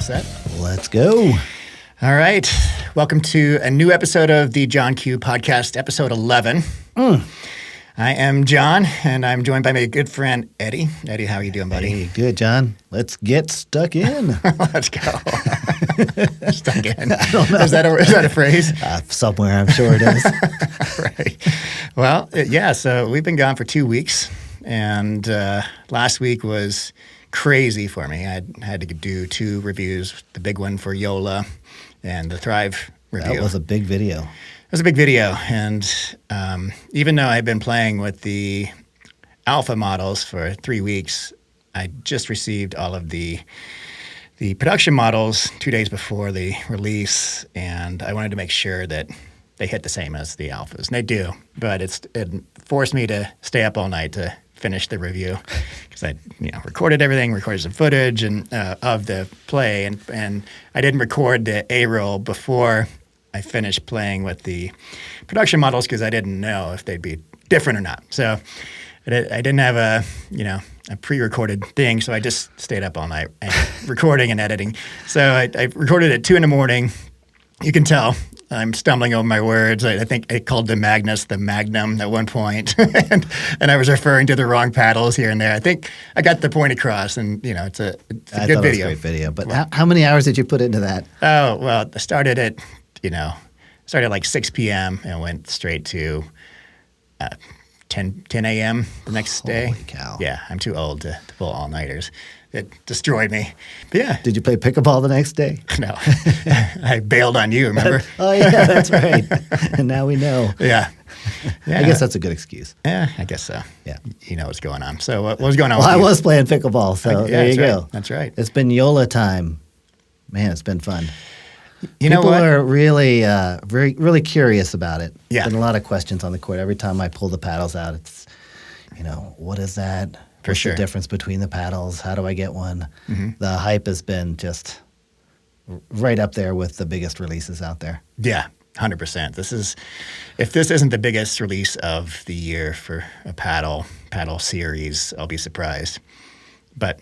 set? Let's go. All right. Welcome to a new episode of the Johnkew podcast, episode 11. I am John, and I'm joined by my good friend, Eddie. Eddie, how are you doing, buddy? Hey, good, John. Let's get stuck in. Let's go. Stuck in. I don't know. Is that a phrase? Somewhere, I'm sure it is. Right. Well, yeah, so we've been gone for 2 weeks, and last week was crazy for me. I had to do 2 reviews, the big one for Joola and the Thrive review. That was a big video. It was a big video, and even though I've been playing with the alpha models for 3 weeks, I just received all of the production models 2 days before the release, and I wanted to make sure that they hit the same as the alphas, and they do, but it forced me to stay up all night to finish the review because I recorded everything, recorded some footage and of the play, and I didn't record the A-roll before I finished playing with the production models because I didn't know if they'd be different or not. So I didn't have a pre-recorded thing, so I just stayed up all night and recording and editing. So I recorded at 2 a.m. You can tell I'm stumbling over my words. I think I called the Magnus the Magnum at one point, and I was referring to the wrong paddles here and there. I think I got the point across, and it's a good video. It was a great video. But how many hours did you put into that? Oh, well, I started at like 6 p.m. and went straight to 10 a.m. the next day. Holy cow. Yeah, I'm too old to pull all-nighters. It destroyed me. But yeah. Did you play pickleball the next day? No. I bailed on you, remember? Oh, yeah, that's right. And now we know. Yeah. I guess that's a good excuse. Yeah, I guess so. Yeah. You know what's going on. So what was going on Well, with I you? was playing pickleball, so there you go. Right. That's right. It's been Joola time. Man, it's been fun. You know People what? are really, really curious about it. Yeah. Been a lot of questions on the court. Every time I pull the paddles out, it's, what is that? For What's sure. the difference between the paddles? How do I get one? Mm-hmm. The hype has been just right up there with the biggest releases out there. Yeah, 100%. If this isn't the biggest release of the year for a paddle series, I'll be surprised. But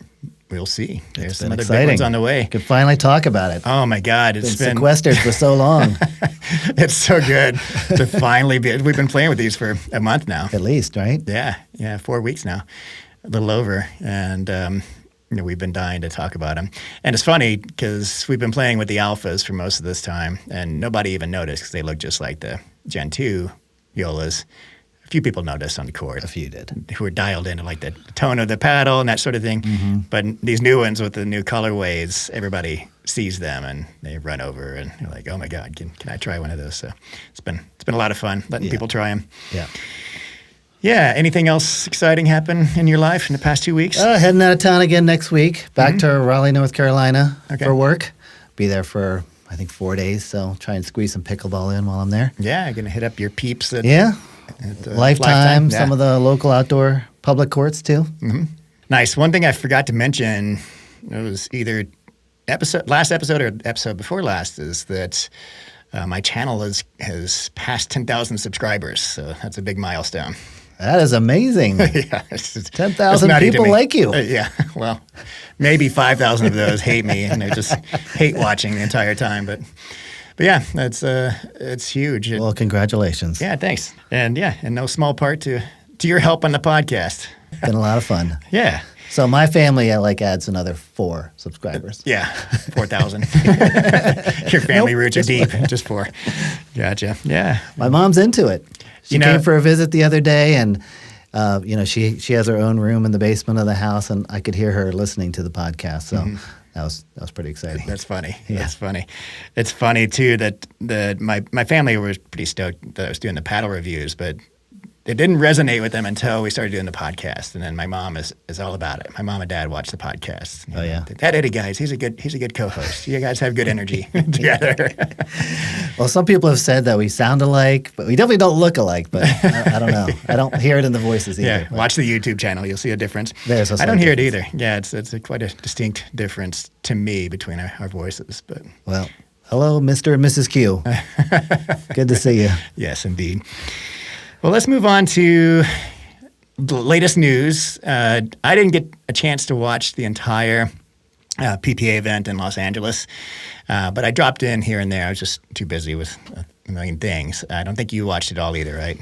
we'll see. There's some other big ones on the way. Could finally talk about it. Oh my God, It's been sequestered for so long. It's so good to finally be. We've been playing with these for a month now. At least, right? Yeah, 4 weeks now, a little over, and we've been dying to talk about them. And it's funny because we've been playing with the alphas for most of this time, and nobody even noticed because they look just like the Gen 2 Joolas. A few people noticed on the court. A few did. Who were dialed into like the tone of the paddle and that sort of thing. Mm-hmm. But these new ones with the new colorways, everybody sees them and they run over and they're like, "Oh my God, can I try one of those?" So it's been a lot of fun letting people try them. Yeah. Yeah. Anything else exciting happen in your life in the past 2 weeks? Heading out of town again next week. Back to Raleigh, North Carolina for work. Be there for, I think, 4 days. So try and squeeze some pickleball in while I'm there. Yeah. Going to hit up your peeps at Lifetime. Yeah. Some of the local outdoor public courts too. Mm-hmm. Nice. One thing I forgot to mention, it was either last episode or episode before last, is that my channel has passed 10,000 subscribers. So that's a big milestone. That is amazing. Yeah, 10,000 people like you. Yeah, well, maybe 5,000 of those hate me and they just hate watching the entire time. But yeah, it's huge. Well, congratulations. Yeah, thanks. And in no small part to your help on the podcast. Been a lot of fun. Yeah. So my family adds another 4 subscribers. Yeah, 4,000. Your family roots are deep. Just 4. Gotcha. Yeah. My mom's into it. She came for a visit the other day, and she has her own room in the basement of the house, and I could hear her listening to the podcast. So that was pretty exciting. That's funny. Yeah. That's funny. It's funny too that my family was pretty stoked that I was doing the paddle reviews, but it didn't resonate with them until we started doing the podcast, and then my mom is all about it. My mom and dad watch the podcast. Oh yeah, that Eddie guys, he's a good co-host. You guys have good energy together. Well, some people have said that we sound alike, but we definitely don't look alike. But I don't know. I don't hear it in the voices either. Yeah, watch the YouTube channel. You'll see a difference. I don't hear it either. Yeah, it's quite a distinct difference to me between our voices. But well, hello, Mr. and Mrs. Q. Good to see you. Yes, indeed. Well, let's move on to the latest news. I didn't get a chance to watch the entire PPA event in Los Angeles. But I dropped in here and there. I was just too busy with a million things. I don't think you watched it all either, right?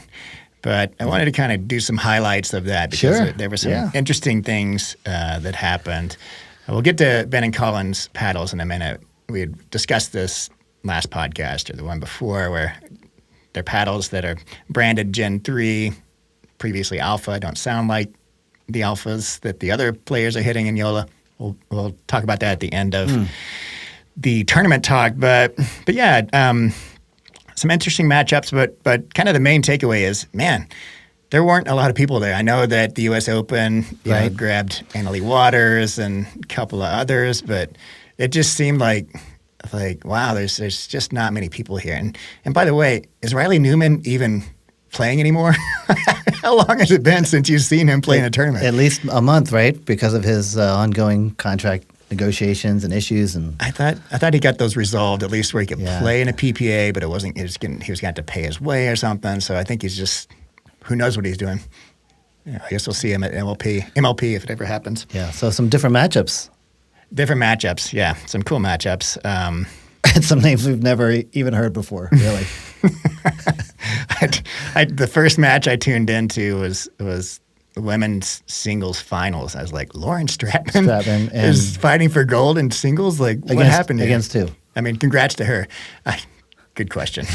But I wanted to kind of do some highlights of that because there were some interesting things that happened. We'll get to Ben and Collin's paddles in a minute. We had discussed this last podcast or the one before where they're paddles that are branded Gen 3, previously Alpha, don't sound like the Alphas that the other players are hitting in Joola. We'll talk about that at the end of the tournament talk. But yeah, some interesting matchups. But kind of the main takeaway is, man, there weren't a lot of people there. I know that the U.S. Open grabbed Annalie Waters and a couple of others, but it just seemed like wow, there's just not many people here. And by the way, is Riley Newman even playing anymore? How long has it been since you've seen him play in a tournament? At least a month, right? Because of his ongoing contract negotiations and issues. And I thought he got those resolved, at least where he could play in a PPA, but it wasn't. He was going to have to pay his way or something. So I think he's just, who knows what he's doing. Yeah, I guess we'll see him at MLP if it ever happens. Yeah. So some different matchups. Different matchups, yeah. Some cool matchups. And some names we've never even heard before, really. The first match I tuned into was the women's singles finals. I was like, Lauren Stratman is fighting for gold in singles? Like, what happened here? Against who? I mean, congrats to her. Good question.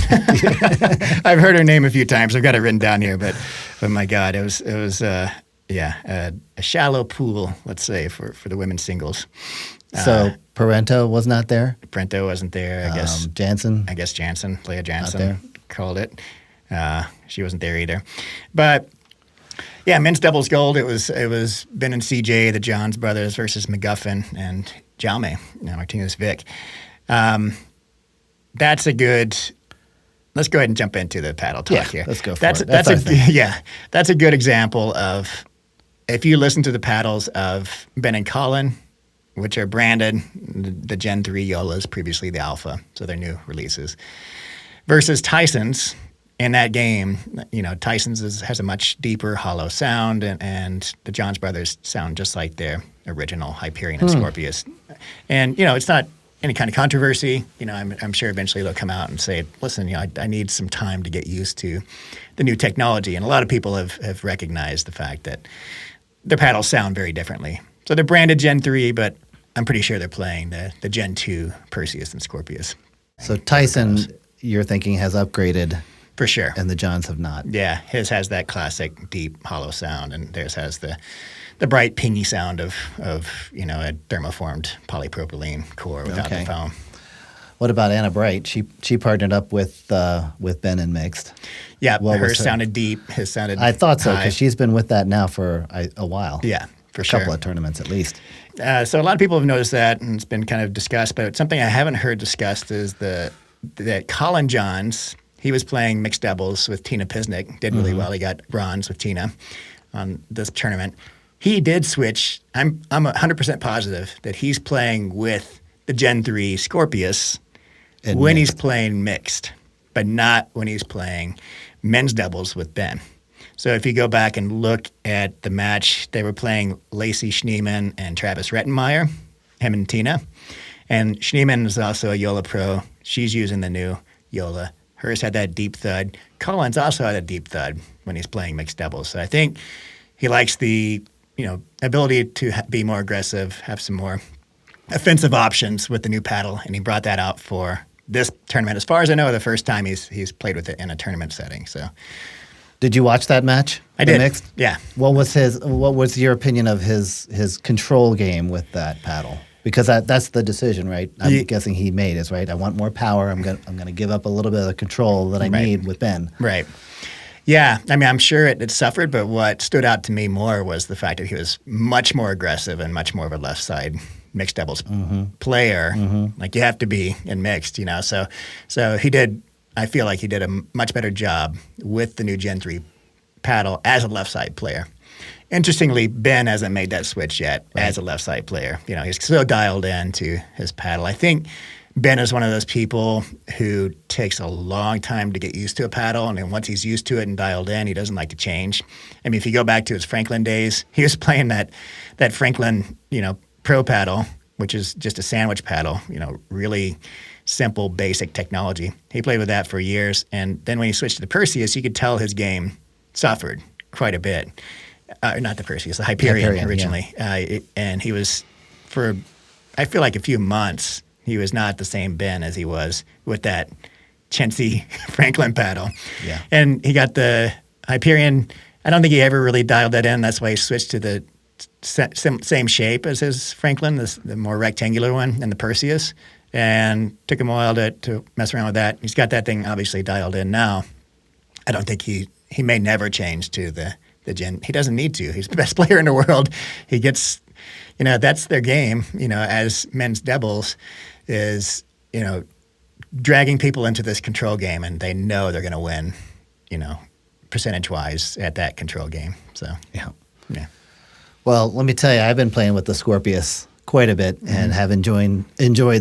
I've heard her name a few times. I've got it written down here, but my God, it was a shallow pool, let's say, for the women's singles. So Parento was not there? Parento wasn't there, I guess. Jansen? I guess Jansen, Leah Jansen called it. She wasn't there either. But yeah, men's doubles gold. It was Ben and CJ, the Johns brothers, versus McGuffin and Jaume, Martinez Vic. That's a good. Let's go ahead and jump into the paddle talk here. Let's go for it. That's a good example of, if you listen to the paddles of Ben and Collin, which are branded the Gen 3 Joolas, previously the Alpha, so they're new releases, versus Tyson's. In that game, Tyson's has a much deeper, hollow sound, and the Johns brothers sound just like their original Hyperion and Scorpius. And it's not any kind of controversy. I'm sure eventually they'll come out and say, listen, I need some time to get used to the new technology. And a lot of people have recognized the fact that their paddles sound very differently. So they're branded Gen 3, but I'm pretty sure they're playing the Gen 2 Perseus and Scorpius. So Tyson, you're thinking, has upgraded. For sure. And the Johns have not. Yeah, his has that classic deep, hollow sound, and theirs has the bright, pingy sound of a thermoformed polypropylene core without the foam. What about Anna Bright? She partnered up with Ben and mixed. Yeah, hers sounded deep. His sounded I thought so, because she's been with that now for a while. Yeah, for sure. A couple of tournaments at least. So a lot of people have noticed that, and it's been kind of discussed, but something I haven't heard discussed is that Colin Johns, he was playing mixed doubles with Tina Pisnik, did really well. He got bronze with Tina on this tournament. He did switch. I'm 100% positive that he's playing with the Gen 3 Scorpius when he's playing mixed, but not when he's playing men's doubles with Ben. So if you go back and look at the match, they were playing Lacey Schneeman and Travis Rettenmeyer, him and Tina. And Schneeman is also a Joola Pro. She's using the new Joola. Hers had that deep thud. Collins also had a deep thud when he's playing mixed doubles. So I think he likes the ability to be more aggressive, have some more offensive options with the new paddle, and he brought that out for this tournament. As far as I know, the first time he's played with it in a tournament setting. So, did you watch that match? I did. Mixed? Yeah. What was your opinion of his control game with that paddle? Because that's the decision, right? I'm guessing he made is right. I want more power. I'm gonna give up a little bit of the control that I need with Ben. Right. Yeah. I mean, I'm sure it suffered, but what stood out to me more was the fact that he was much more aggressive and much more of a left side mixed doubles player, like you have to be in mixed, So he did. I feel like he did a much better job with the new Gen 3 paddle as a left side player. Interestingly, Ben hasn't made that switch yet as a left side player. He's so dialed in to his paddle. I think Ben is one of those people who takes a long time to get used to a paddle, and then once he's used to it and dialed in, he doesn't like to change. I mean, if you go back to his Franklin days, he was playing that Franklin, Pro paddle, which is just a sandwich paddle, really simple, basic technology. He played with that for years. And then when he switched to the Perseus, you could tell his game suffered quite a bit. Not the Perseus, the Hyperion originally. Yeah. And he was, for I feel like a few months, he was not the same Ben as he was with that chintzy Franklin paddle. Yeah. And he got the Hyperion. I don't think he ever really dialed that in. That's why he switched to the same shape as his Franklin, the more rectangular one, and the Perseus. And took him a while to mess around with that. He's got that thing obviously dialed in now. I don't think he may never change to the Gen. He doesn't need to. He's the best player in the world. He gets, that's their game, as men's doubles is, dragging people into this control game, and they know they're going to win, percentage-wise at that control game. So, yeah. Well, let me tell you, I've been playing with the Scorpius quite a bit and have enjoyed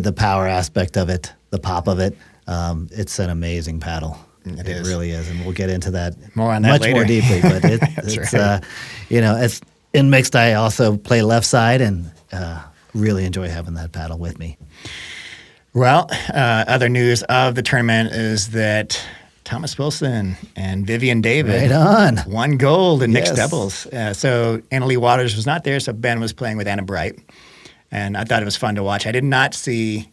the power aspect of it, the pop of it. It's an amazing paddle. It really is, and we'll get into that more on that much later. more deeply. But it's right. It's in mixed. I also play left side and really enjoy having that paddle with me. Well, other news of the tournament is that Thomas Wilson and Vivian David won gold in mixed doubles. So Anna Lee Waters was not there, so Ben was playing with Anna Bright, and I thought it was fun to watch. I did not see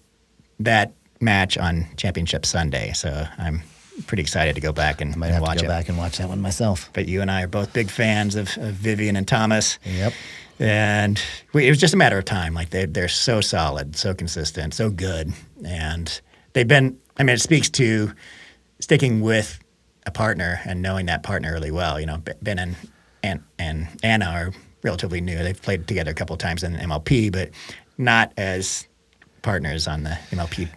that match on Championship Sunday, so I'm pretty excited to go back and might have watch to go back and watch that one myself. But you and I are both big fans of Vivian and Thomas. Yep. And it was just a matter of time. Like they're so solid, so consistent, so good, and they've been. I mean, it speaks to sticking with a partner and knowing that partner really well. Ben and Anna are relatively new. They've played together a couple of times in MLP, but not as partners on the MLP.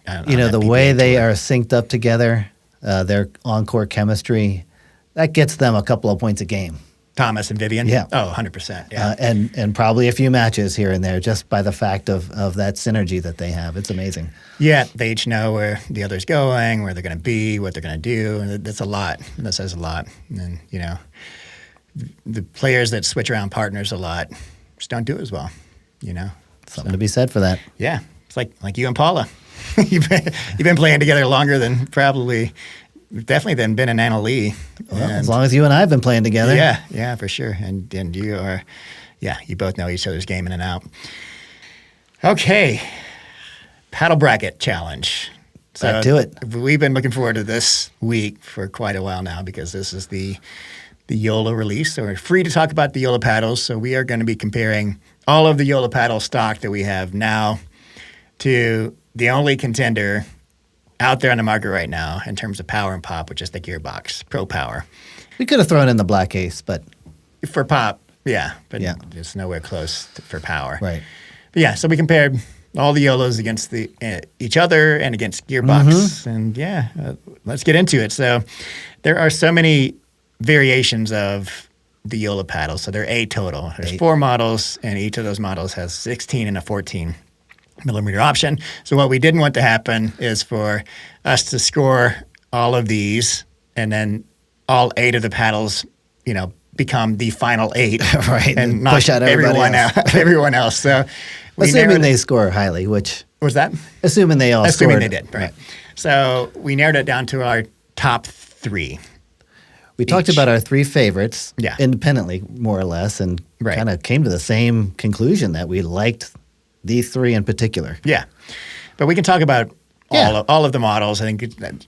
The way they are synced up together. Their on-court chemistry, that gets them a couple of points a game. Thomas and Vivian? Yeah. Oh, 100%. Yeah. And probably a few matches here and there just by the fact of that synergy that they have. It's amazing. Yeah, they each know where the other's going, where they're going to be, what they're going to do. And that's a lot. That says a lot. And, the players that switch around partners a lot just don't do it as well, Something to be said for that. Yeah. It's like you and Paula. You've been playing together longer than definitely than Ben and Anna Lee. Well, as long as you and I have been playing together. Yeah, for sure. And you are, you both know each other's game in and out. Okay, paddle bracket challenge. Back to it. We've been looking forward to this week for quite a while now because this is the Joola release. So we're free to talk about the Joola paddles. So we are going to be comparing all of the Joola paddle stock that we have now to the only contender out there on the market right now in terms of power and pop, which is the Gearbox Pro Power. We could have thrown in the Black Ace, but... For pop, but it's nowhere close for power. Right. But so we compared all the Joolas against each other and against Gearbox. And let's get into it. So there are so many variations of the Joola paddle. So there are 8 total. There's 4 models, and each of those models has 16 and a 14 millimeter option. So what we didn't want to happen is for us to score all of these and then all 8 of the paddles, become the final 8. Right. And knock push out everyone else. So assuming they score highly, which... Was that? Assuming they all scored. Assuming they did, right. So we narrowed it down to our top 3. We talked about our 3 favorites independently, more or less, and kind of came to the same conclusion that we liked these 3 in particular. Yeah. But we can talk about all of the models. I think that,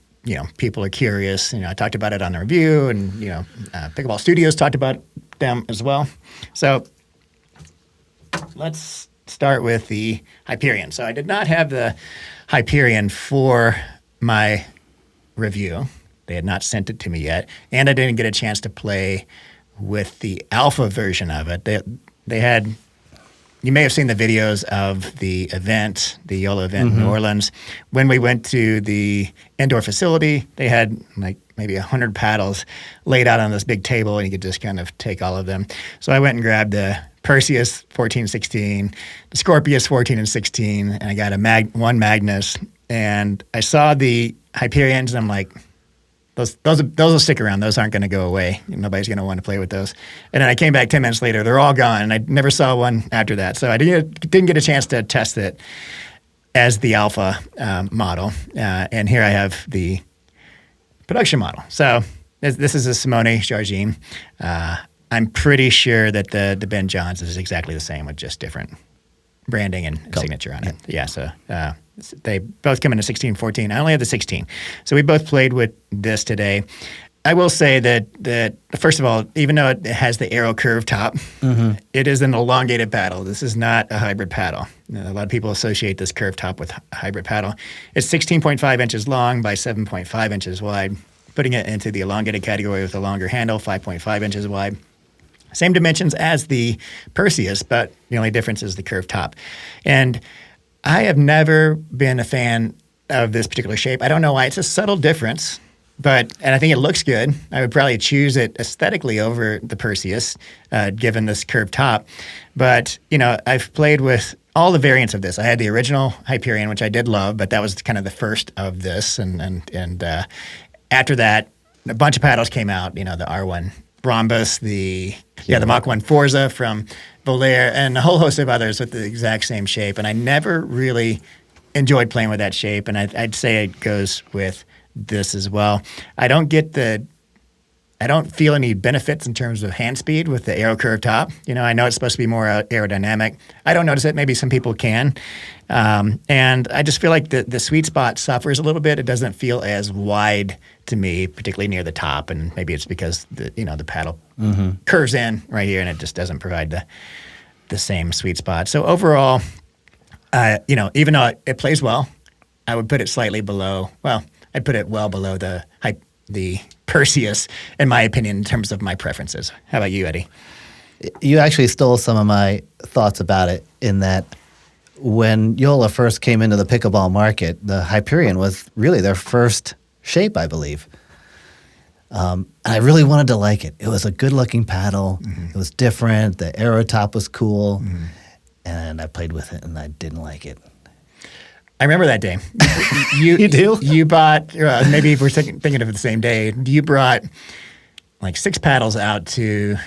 people are curious. I talked about it on the review, and, Pickleball Studios talked about them as well. So let's start with the Hyperion. So I did not have the Hyperion for my review. They had not sent it to me yet, and I didn't get a chance to play with the alpha version of it. They had... You may have seen the videos of the event, the Joola event in New Orleans. When we went to the indoor facility, they had maybe 100 paddles laid out on this big table, and you could just kind of take all of them. So I went and grabbed the Perseus 14-16, the Scorpius 14 and 16, and I got one Magnus. And I saw the Hyperions, and I'm like, those will stick around. Those aren't going to go away. Nobody's going to want to play with those. And then I came back 10 minutes later. They're all gone, and I never saw one after that. So I didn't get a chance to test it as the alpha model. And here I have the production model. So this is a Simone Jargine. I'm pretty sure that the Ben Johns is exactly the same with just different branding and signature on it. Yeah, so they both come in a 16-14. I only have the 16. So we both played with this today. I will say that first of all, even though it has the arrow curve top, it is an elongated paddle. This is not a hybrid paddle. A lot of people associate this curved top with a hybrid paddle. It's 16.5 inches long by 7.5 inches wide, putting it into the elongated category with a longer handle, 5.5 inches wide. Same dimensions as the Perseus, but the only difference is the curved top. And I have never been a fan of this particular shape. I don't know why. It's a subtle difference, and I think it looks good. I would probably choose it aesthetically over the Perseus, given this curved top. But, I've played with all the variants of this. I had the original Hyperion, which I did love, but that was kind of the first of this. And after that, a bunch of paddles came out, the R1 Rhombus, the Mach 1 Forza from Volair, and a whole host of others with the exact same shape. And I never really enjoyed playing with that shape, and I'd say it goes with this as well. I don't feel any benefits in terms of hand speed with the arrow curve top. I know it's supposed to be more aerodynamic. I don't notice it. Maybe some people can. And I just feel like the sweet spot suffers a little bit. It doesn't feel as wide to me, particularly near the top. And maybe it's because the paddle curves in right here, and it just doesn't provide the same sweet spot. So overall, even though it plays well, I would put it slightly below. Well, I'd put it well below the Perseus, in my opinion, in terms of my preferences. How about you, Eddie? You actually stole some of my thoughts about it in that when Joola first came into the pickleball market, the Hyperion was really their first shape, I believe. And I really wanted to like it. It was a good-looking paddle. It was different. The arrow top was cool. And I played with it, and I didn't like it. I remember that day. You do? You bought, maybe if we're thinking of it the same day, you brought like 6 paddles out to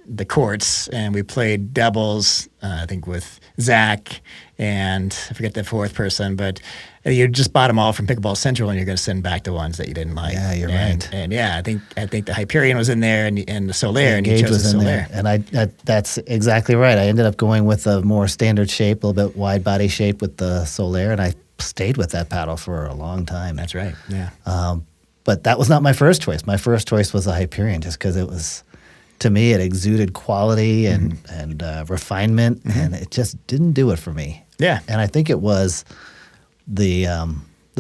the courts, and we played doubles, I think with Zach, and I forget the fourth person, but you just bought them all from Pickleball Central, and you're going to send back the ones that you didn't like. Yeah, you're right. And I think the Hyperion was in there, and the Solaire, and you chose was the in Solaire. there. And that's exactly right. I ended up going with a more standard shape, a little bit wide body shape with the Solaire, and I stayed with that paddle for a long time. That's right. Yeah. But that was not my first choice. My first choice was the Hyperion, just because it was, to me, it exuded quality and refinement, and it just didn't do it for me. Yeah. And I think it was the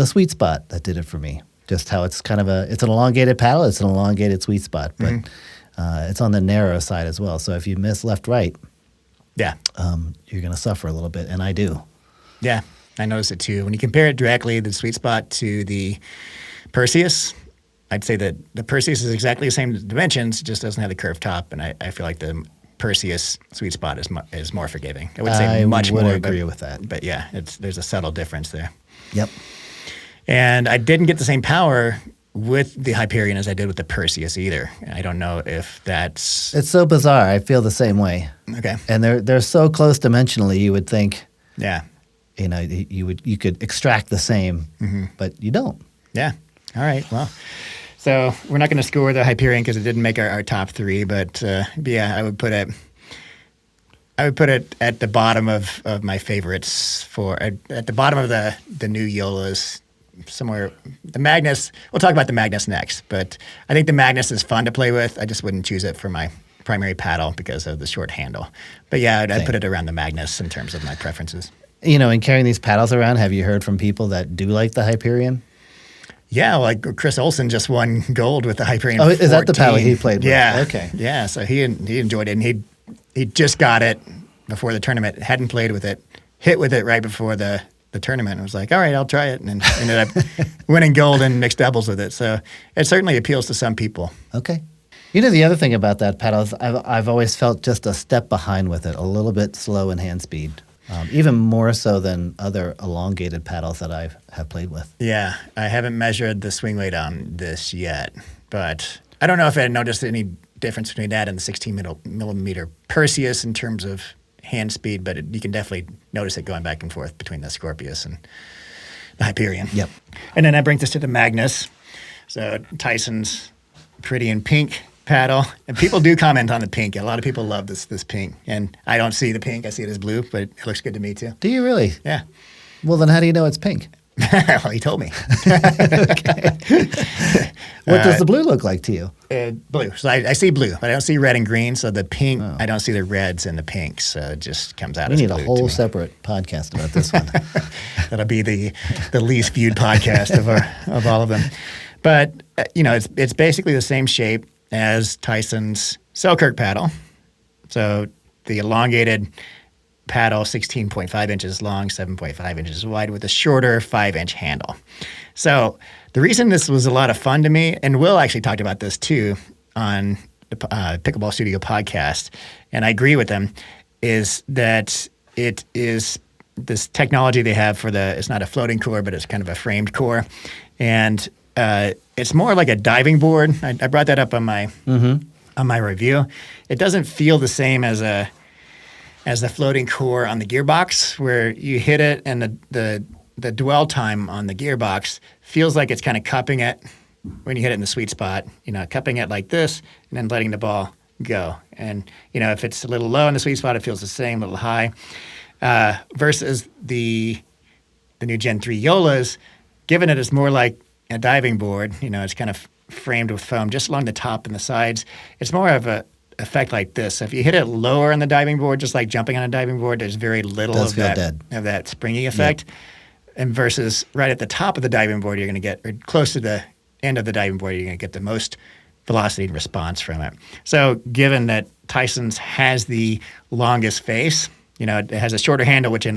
sweet spot that did it for me. Just how it's kind of it's an elongated paddle, it's an elongated sweet spot, but it's on the narrow side as well. So if you miss left, right, yeah, you're going to suffer a little bit, and I do. Yeah, I noticed it too. When you compare it directly, the sweet spot to the Perseus, I'd say that the Perseus is exactly the same dimensions, it just doesn't have the curved top, and I feel like the Perseus sweet spot is more forgiving. I would say much more. I would agree with that. But yeah, there's a subtle difference there. Yep. And I didn't get the same power with the Hyperion as I did with the Perseus either. I don't know if that's... It's so bizarre. I feel the same way. Okay. And they're so close dimensionally, you would think... Yeah. You could extract the same, but you don't. Yeah. All right. Well... So we're not going to score the Hyperion because it didn't make our top 3, but yeah, I would put it at the bottom of my favorites at the bottom of the new Joolas, somewhere. The Magnus. We'll talk about the Magnus next, but I think the Magnus is fun to play with. I just wouldn't choose it for my primary paddle because of the short handle. But yeah, I'd put it around the Magnus in terms of my preferences. In carrying these paddles around, have you heard from people that do like the Hyperion? Yeah, like Chris Olsen just won gold with the Hyperion. Oh, is that the paddle he played with? Yeah. Okay. Yeah, so he enjoyed it, and he just got it before the tournament. Hadn't played with it. Hit with it right before the tournament. And was like, all right, I'll try it, and then ended up winning gold in mixed doubles with it. So it certainly appeals to some people. Okay. The other thing about that paddle is I've always felt just a step behind with it, a little bit slow in hand speed. Even more so than other elongated paddles that I have played with. Yeah, I haven't measured the swing weight on this yet, but I don't know if I noticed any difference between that and the 16 millimeter Perseus in terms of hand speed, but you can definitely notice it going back and forth between the Scorpius and the Hyperion. Yep. And then that brings us to the Magnus. So Tyson's pretty in pink paddle, and people do comment on the pink. A lot of people love this pink, and I don't see the pink. I see it as blue, but it looks good to me too. Do you really? Yeah. Well, then how do you know it's pink? Well, he told me. What does the blue look like to you? Blue. So I see blue, but I don't see red and green. So the pink, I don't see the reds and the pinks. So it just comes out We as need blue a whole to me. separate podcast about this one. That'll be the least viewed podcast of all of them. But it's basically the same shape as Tyson's Selkirk paddle. So the elongated paddle, 16.5 inches long, 7.5 inches wide, with a shorter 5-inch handle. So the reason this was a lot of fun to me, and Will actually talked about this too on the Pickleball Studio podcast, and I agree with them, is that it is this technology they have for it's not a floating core, but it's kind of a framed core. And it's more like a diving board. I brought that up on my review. It doesn't feel the same as the floating core on the gearbox, where you hit it and the dwell time on the gearbox feels like it's kind of cupping it when you hit it in the sweet spot, cupping it like this and then letting the ball go. And, if it's a little low in the sweet spot, it feels the same, a little high. Versus the new Gen 3 Joolas, given it is more like a diving board, it's kind of framed with foam just along the top and the sides. It's more of a effect like this. So if you hit it lower on the diving board, just like jumping on a diving board, there's very little of that springy effect. Yep. And versus right at the top of the diving board, you're going to get, or close to the end of the diving board, you're going to get the most velocity and response from it. So given that Tyson's has the longest face, it has a shorter handle, which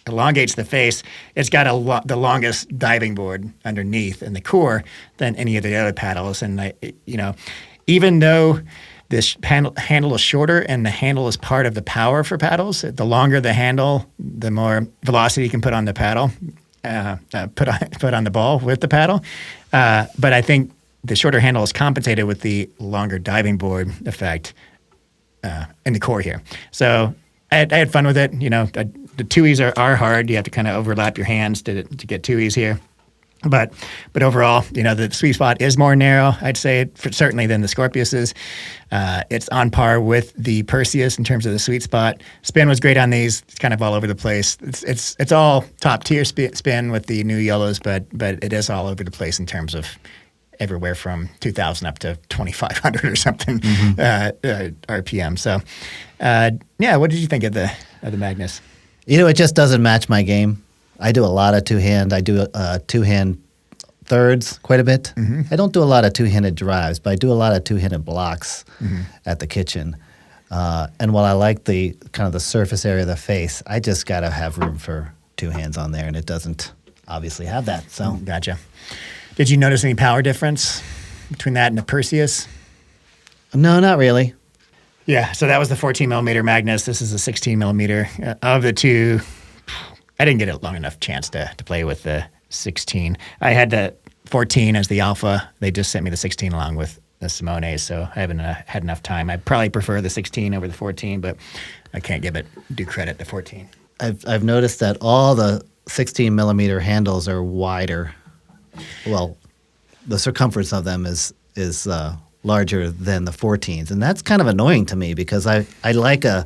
elongates the face, it's got the longest diving board underneath in the core than any of the other paddles. And, even though this handle is shorter and the handle is part of the power for paddles, the longer the handle, the more velocity you can put on the paddle, put on the ball with the paddle. But I think the shorter handle is compensated with the longer diving board effect in the core here. So I had fun with it. The two-e's are hard. You have to kind of overlap your hands to get two-e's here. But overall, the sweet spot is more narrow, I'd say, certainly than the Scorpius is. It's on par with the Perseus in terms of the sweet spot. Spin was great on these. It's kind of all over the place. It's all top tier spin with the new Joolas, but it is all over the place in terms of everywhere from 2,000 up to 2,500 or something RPM. So, what did you think of the Magnus? It just doesn't match my game. I do a lot of two-hand. I do two-hand thirds quite a bit. Mm-hmm. I don't do a lot of two-handed drives, but I do a lot of two-handed blocks at the kitchen. And while I like the kind of the surface area of the face, I just got to have room for two hands on there, and it doesn't obviously have that. So Gotcha. Did you notice any power difference between that and the Perseus? No, not really. Yeah, so that was the 14 millimeter Magnus. This is a 16 millimeter. Of the two, I didn't get a long enough chance to play with the 16. I had the 14 as the alpha. They just sent me the 16 along with the Simone, so I haven't had enough time. I probably prefer the 16 over the 14, but I can't give it due credit to 14. I've noticed that all the 16 millimeter handles are wider. Well, the circumference of them is larger than the 14s, and that's kind of annoying to me because I like a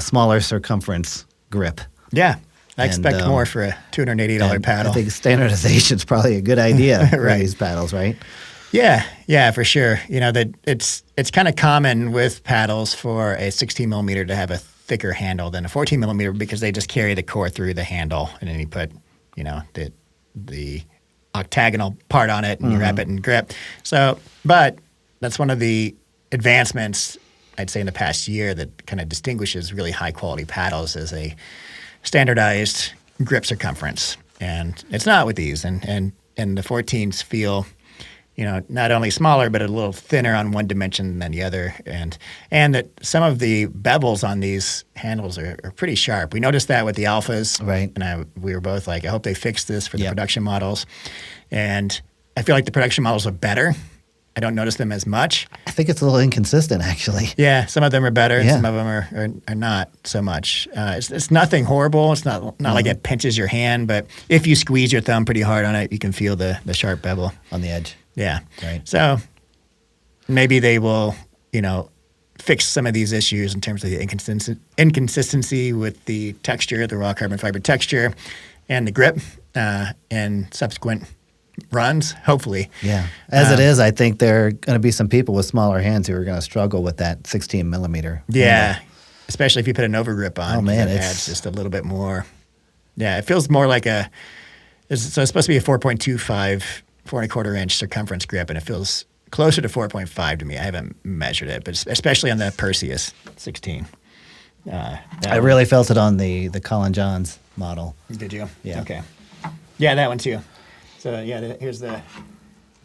smaller circumference grip. Yeah, I expect more for a $280 paddle. I think standardization is probably a good idea for these paddles, right? Yeah, for sure. That it's kind of common with paddles for a 16 millimeter to have a thicker handle than a 14 millimeter because they just carry the core through the handle, and then you put, the octagonal part on it and you wrap it in grip. So, but that's one of the advancements I'd say in the past year that kind of distinguishes really high quality paddles as a standardized grip circumference. And it's not with these. And the 14s feel, not only smaller, but a little thinner on one dimension than the other. And that some of the bevels on these handles are pretty sharp. We noticed that with the alphas. Right. And we were both like, I hope they fix this for the Yep. production models. And I feel like the production models are better. I don't notice them as much. I think it's a little inconsistent, actually. Yeah, some of them are better, and Yeah. some of them are not so much. It's nothing horrible. It's not like it pinches your hand, but if you squeeze your thumb pretty hard on it, you can feel the sharp bevel. On the edge. Yeah. Right. So maybe they will, fix some of these issues in terms of the inconsistency with the texture, the raw carbon fiber texture, and the grip in subsequent runs, hopefully. Yeah. As it is, I think there are going to be some people with smaller hands who are going to struggle with that 16 millimeter. Yeah. handle. Especially if you put an overgrip on. Oh, man, it it's- adds just a little bit more. Yeah, it feels more like so it's supposed to be a 4.25, 4.25-inch circumference grip, and it feels closer to 4.5 to me. I haven't measured it, but especially on the Perseus 16. I really felt it on the Colin Johns model. Did you? Yeah. Okay. Yeah, that one too. So yeah, here's the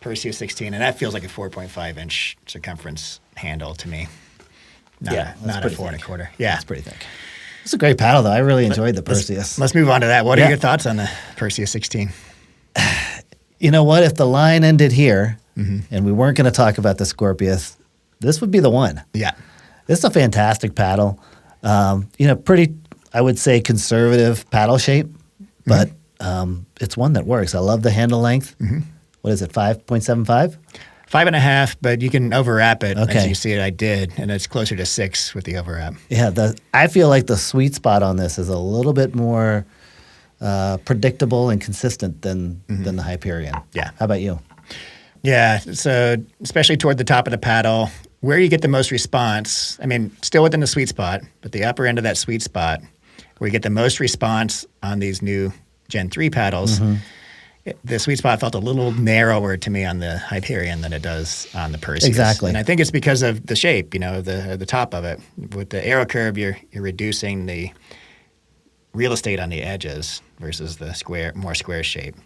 Perseus 16, and that feels like a 4.5-inch circumference handle to me. Not a pretty 4.25. thick. Yeah. It's pretty thick. It's a great paddle, though. I really enjoyed the Perseus. Let's move on to that. What are Yeah. your thoughts on the Perseus 16? You know what? If the line ended here Mm-hmm. and we weren't going to talk about the Scorpius, this would be the one. Yeah. This is a fantastic paddle. Pretty, I would say, conservative paddle shape, but it's one that works. I love the handle length. What is it, 5.75? 5.5, but you can overwrap it. Okay. As you see it, I did, and it's closer to 6 with the overwrap. Yeah, I feel like the sweet spot on this is a little bit more predictable and consistent than the Hyperion. Yeah. How about you? Yeah, so especially toward the top of the paddle, where you get the most response, I mean, still within the sweet spot, but the upper end of that sweet spot, where you get the most response on these new Gen 3 paddles, the sweet spot felt a little narrower to me on the Hyperion than it does on the Perseus. Exactly. And I think it's because of the shape, the top of it. With the aero curve, you're reducing the real estate on the edges versus the more square shape.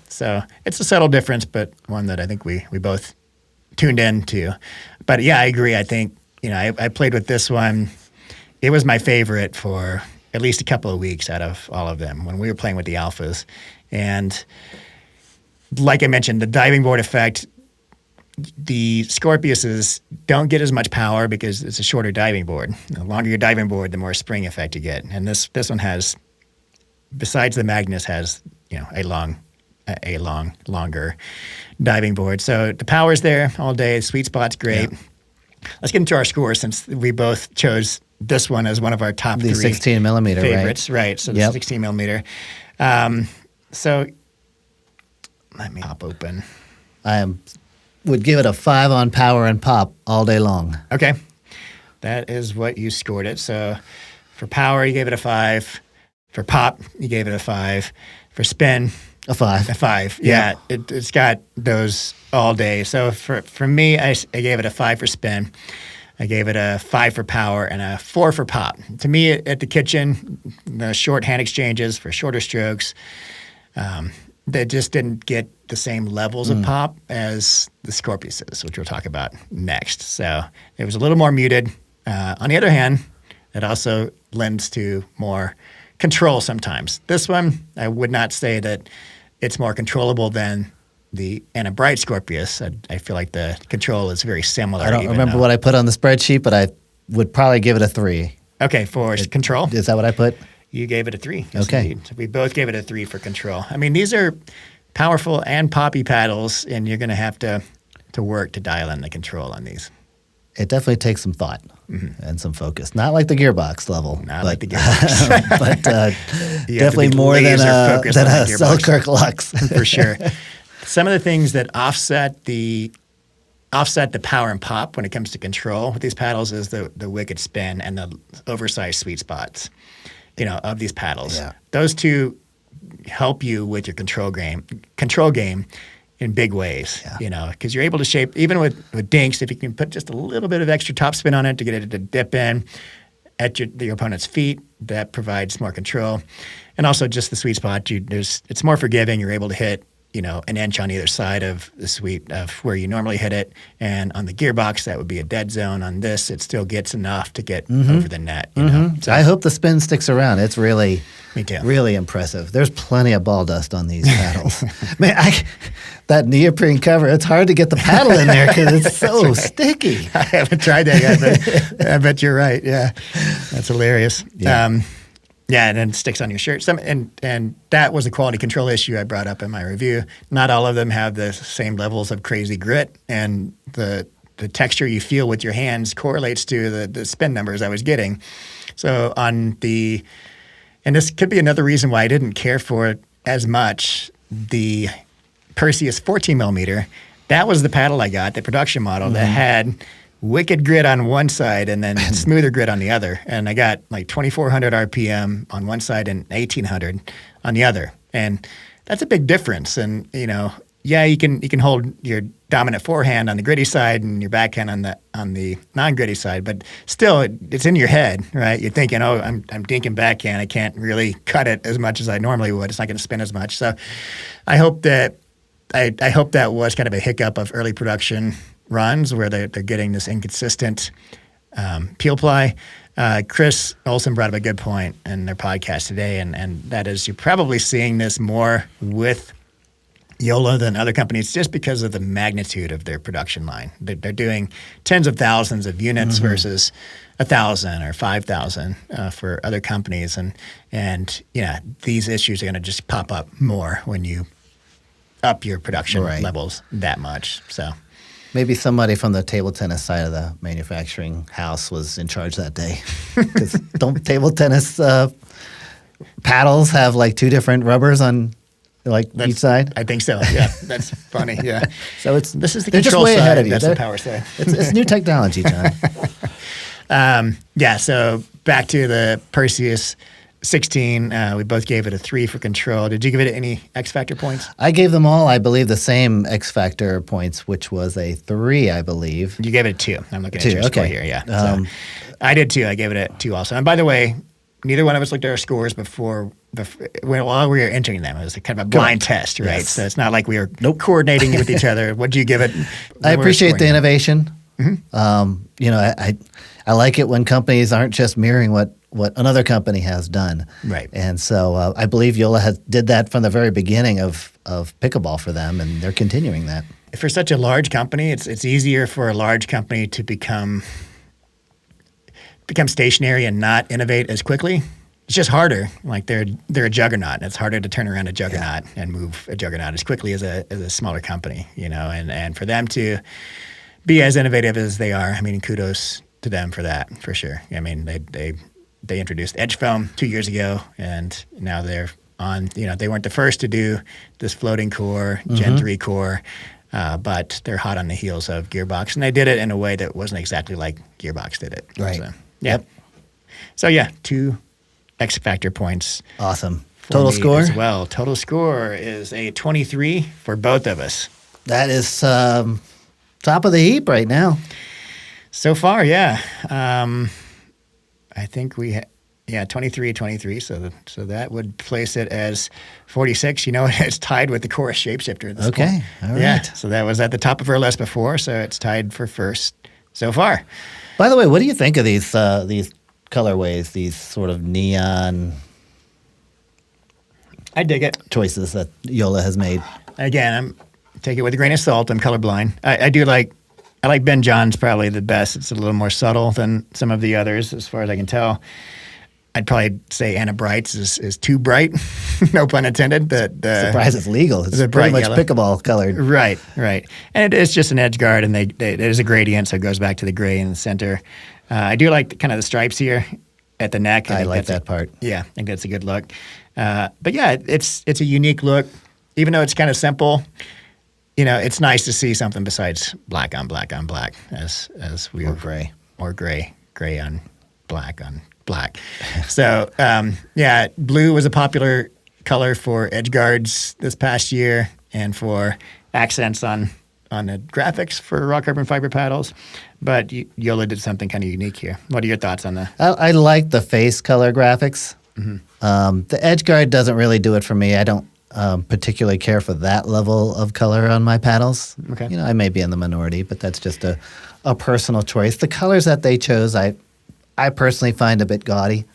So it's a subtle difference, but one that I think we both tuned into. But yeah, I agree. I think, I played with this one. It was my favorite for at least a couple of weeks out of all of them when we were playing with the alphas. And like I mentioned, the diving board effect, the Scorpiuses don't get as much power because it's a shorter diving board. The longer your diving board, the more spring effect you get. And this one has, besides the Magnus, has, a longer diving board. So the power's there all day. Sweet spot's great. Yeah. Let's get into our scores since we both chose this one as one of our top the 3 16 millimeter favorites. Right. So the 16 millimeter. So let me pop open. Would give it a 5 on power and pop all day long. Okay. That is what you scored it. So for power, you gave it a 5. For pop, you gave it a 5. For spin, a 5. A 5. Yeah. It's got those all day. So for me, I gave it a 5 for spin. I gave it a 5 for power and a 4 for pop. To me, at the kitchen, the short hand exchanges for shorter strokes, they just didn't get the same levels of pop as the Scorpiuses, which we'll talk about next. So it was a little more muted. On the other hand, it also lends to more control sometimes. This one, I would not say that it's more controllable than the Anna Bright Scorpius. I feel like the control is very similar. I don't remember what I put on the spreadsheet, but I would probably give it a 3. Okay, for control? Is that what I put? You gave it a 3. Yes, okay. Indeed. So we both gave it a 3 for control. I mean, these are powerful and poppy paddles, and you're going to have to work to dial in the control on these. It definitely takes some thought and some focus. Not like the Gearbox level. Not like the Gearbox. but definitely more than a Selkirk Lux. For sure. Some of the things that offset the power and pop when it comes to control with these paddles is the wicked spin and the oversized sweet spots, of these paddles. Yeah. Those two help you with your control game in big ways, because you're able to shape, even with dinks, if you can put just a little bit of extra topspin on it to get it to dip in at your opponent's feet, that provides more control. And also just the sweet spot, it's more forgiving. You're able to hit, an inch on either side of the sweep of where you normally hit it. And on the gearbox, that would be a dead zone. On this, it still gets enough to get over the net. So I hope the spin sticks around. It's really, Me too. really impressive. There's plenty of ball dust on these paddles. Man, that neoprene cover, it's hard to get the paddle in there because it's so sticky. I haven't tried that yet, but I bet you're right. Yeah, that's hilarious. Yeah. And then it sticks on your shirt. And that was a quality control issue I brought up in my review. Not all of them have the same levels of crazy grit, and the texture you feel with your hands correlates to the spin numbers I was getting. So and this could be another reason why I didn't care for it as much. The Perseus 14 millimeter, that was the paddle I got, the production model that had wicked grit on one side and then smoother grit on the other. And I got like 2,400 RPM on one side and 1,800 on the other. And that's a big difference. And, you can hold your dominant forehand on the gritty side and your backhand on the non-gritty side, but still it's in your head, right? You're thinking, oh, I'm dinking backhand. I can't really cut it as much as I normally would. It's not going to spin as much. So I hope that was kind of a hiccup of early production runs where they're getting this inconsistent peel ply. Chris Olsen brought up a good point in their podcast today, and that is you're probably seeing this more with Joola than other companies just because of the magnitude of their production line. They're doing tens of thousands of units versus 1,000 or 5,000 for other companies, and these issues are going to just pop up more when you up your production levels that much. So maybe somebody from the table tennis side of the manufacturing house was in charge that day. Because don't table tennis paddles have like two different rubbers on each side? I think so. Yeah, that's funny. Yeah. So this is the they're just control way side. ahead of you. That's the power side. It's new technology, John. So back to the Perseus 16. We both gave it a 3 for control. Did you give it any X Factor points? I gave them all, I believe, the same X Factor points, which was a 3, I belive. You gave it a 2. I'm looking at your score here. Yeah. So I did 2. I gave it a 2 also. And by the way, neither one of us looked at our scores before while we were entering them. It was kind of a blind test, right? Yes. So it's not like we were coordinating with each other. What did you give it? I appreciate the innovation. I like it when companies aren't just mirroring what another company has done. Right. And so I believe Joola did that from the very beginning of pickleball for them, and they're continuing that. For such a large company, it's easier for a large company to become stationary and not innovate as quickly. It's just harder. Like they're a juggernaut. It's harder to turn around a juggernaut and move a juggernaut as quickly as a smaller company, and for them to be as innovative as they are, I mean, kudos to them for that, for sure. I mean, they introduced edge foam 2 years ago, and now they're on, they weren't the first to do this floating core, Gen-3 core, but they're hot on the heels of Gearbox, and they did it in a way that wasn't exactly like Gearbox did it. Right. So, yep. So, yeah, 2 X Factor points. Awesome. Total score? As well. Total score is a 23 for both of us. That is top of the heap right now. So far, yeah. I think 23. So that would place it as 46. It's tied with the Chorus Shapeshifter at this point. Okay, all right. Yeah, so that was at the top of our list before, so it's tied for first so far. By the way, what do you think of these colorways, these sort of neon I dig it. choices that Joola has made? Again, take it with a grain of salt. I'm colorblind. I like Ben John's probably the best. It's a little more subtle than some of the others, as far as I can tell. I'd probably say Anna Bright's is too bright, no pun intended. Surprised it's legal. It's the pretty bright much yellow. pickleball colored. Right. And it's just an edge guard, and there's a gradient, so it goes back to the gray in the center. I do like kind of the stripes here at the neck. I like that part. Yeah, I think that's a good look. But yeah, it's a unique look, even though it's kind of simple. It's nice to see something besides black on black on black, as we Or were gray. or gray on black on black. So blue was a popular color for edge guards this past year, and for accents on the graphics for raw carbon fiber paddles. But Joola did something kind of unique here. What are your thoughts on that? I like the face color graphics. The edge guard doesn't really do it for me. I don't particularly care for that level of color on my paddles. Okay. I may be in the minority, but that's just a personal choice. The colors that they chose, I personally find a bit gaudy.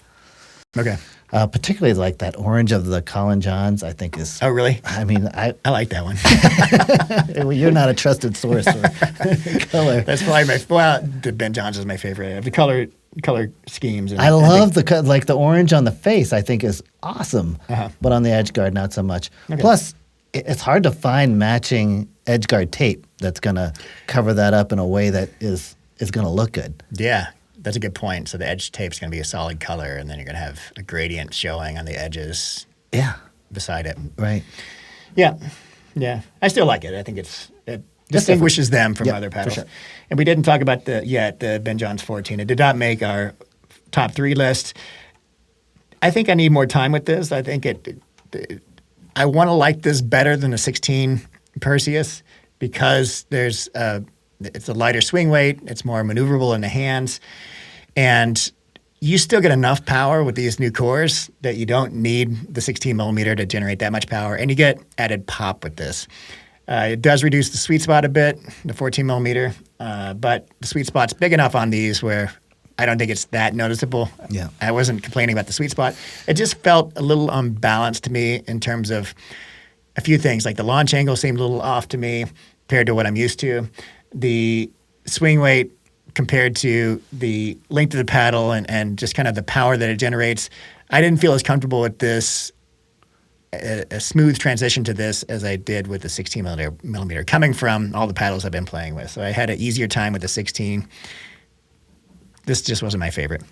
Okay. Particularly like that orange of the Collin Johns, I think is. Oh, really? I mean, I like that one. well, you're not a trusted source for color. That's probably the Ben Johns is my favorite. The color schemes. And I love the orange on the face. I think is awesome, but on the edge guard, not so much. Okay. Plus, it's hard to find matching edge guard tape that's gonna cover that up in a way that is gonna look good. Yeah. That's a good point. So the edge tape's going to be a solid color, and then you're going to have a gradient showing on the edges. Yeah. Beside it. Right. Yeah. Yeah. I still like it. I think it distinguishes them from other paddles. For sure. And we didn't talk about the Ben Johns 14. It did not make our top 3 list. I think I need more time with this. I think I want to like this better than the 16 Perseus because it's a lighter swing weight. It's more maneuverable in the hands. And you still get enough power with these new cores that you don't need the 16 millimeter to generate that much power. And you get added pop with this. It does reduce the sweet spot a bit, the 14 millimeter. But the sweet spot's big enough on these where I don't think it's that noticeable. Yeah. I wasn't complaining about the sweet spot. It just felt a little unbalanced to me in terms of a few things. Like the launch angle seemed a little off to me compared to what I'm used to. The swing weight compared to the length of the paddle and just kind of the power that it generates, I didn't feel as comfortable with this, a smooth transition to this as I did with the 16 millimeter coming from all the paddles I've been playing with. So I had an easier time with the 16. This just wasn't my favorite.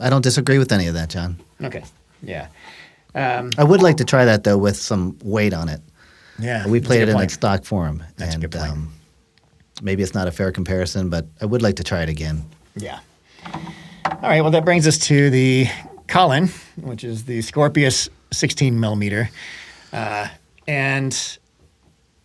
I don't disagree with any of that, John. Okay. Yeah. I would like to try that, though, with some weight on it. Yeah. We played it in its stock form. That's a good point. Maybe it's not a fair comparison, but I would like to try it again. Yeah. All right. Well, that brings us to the Collin, which is the Scorpius 16 millimeter. And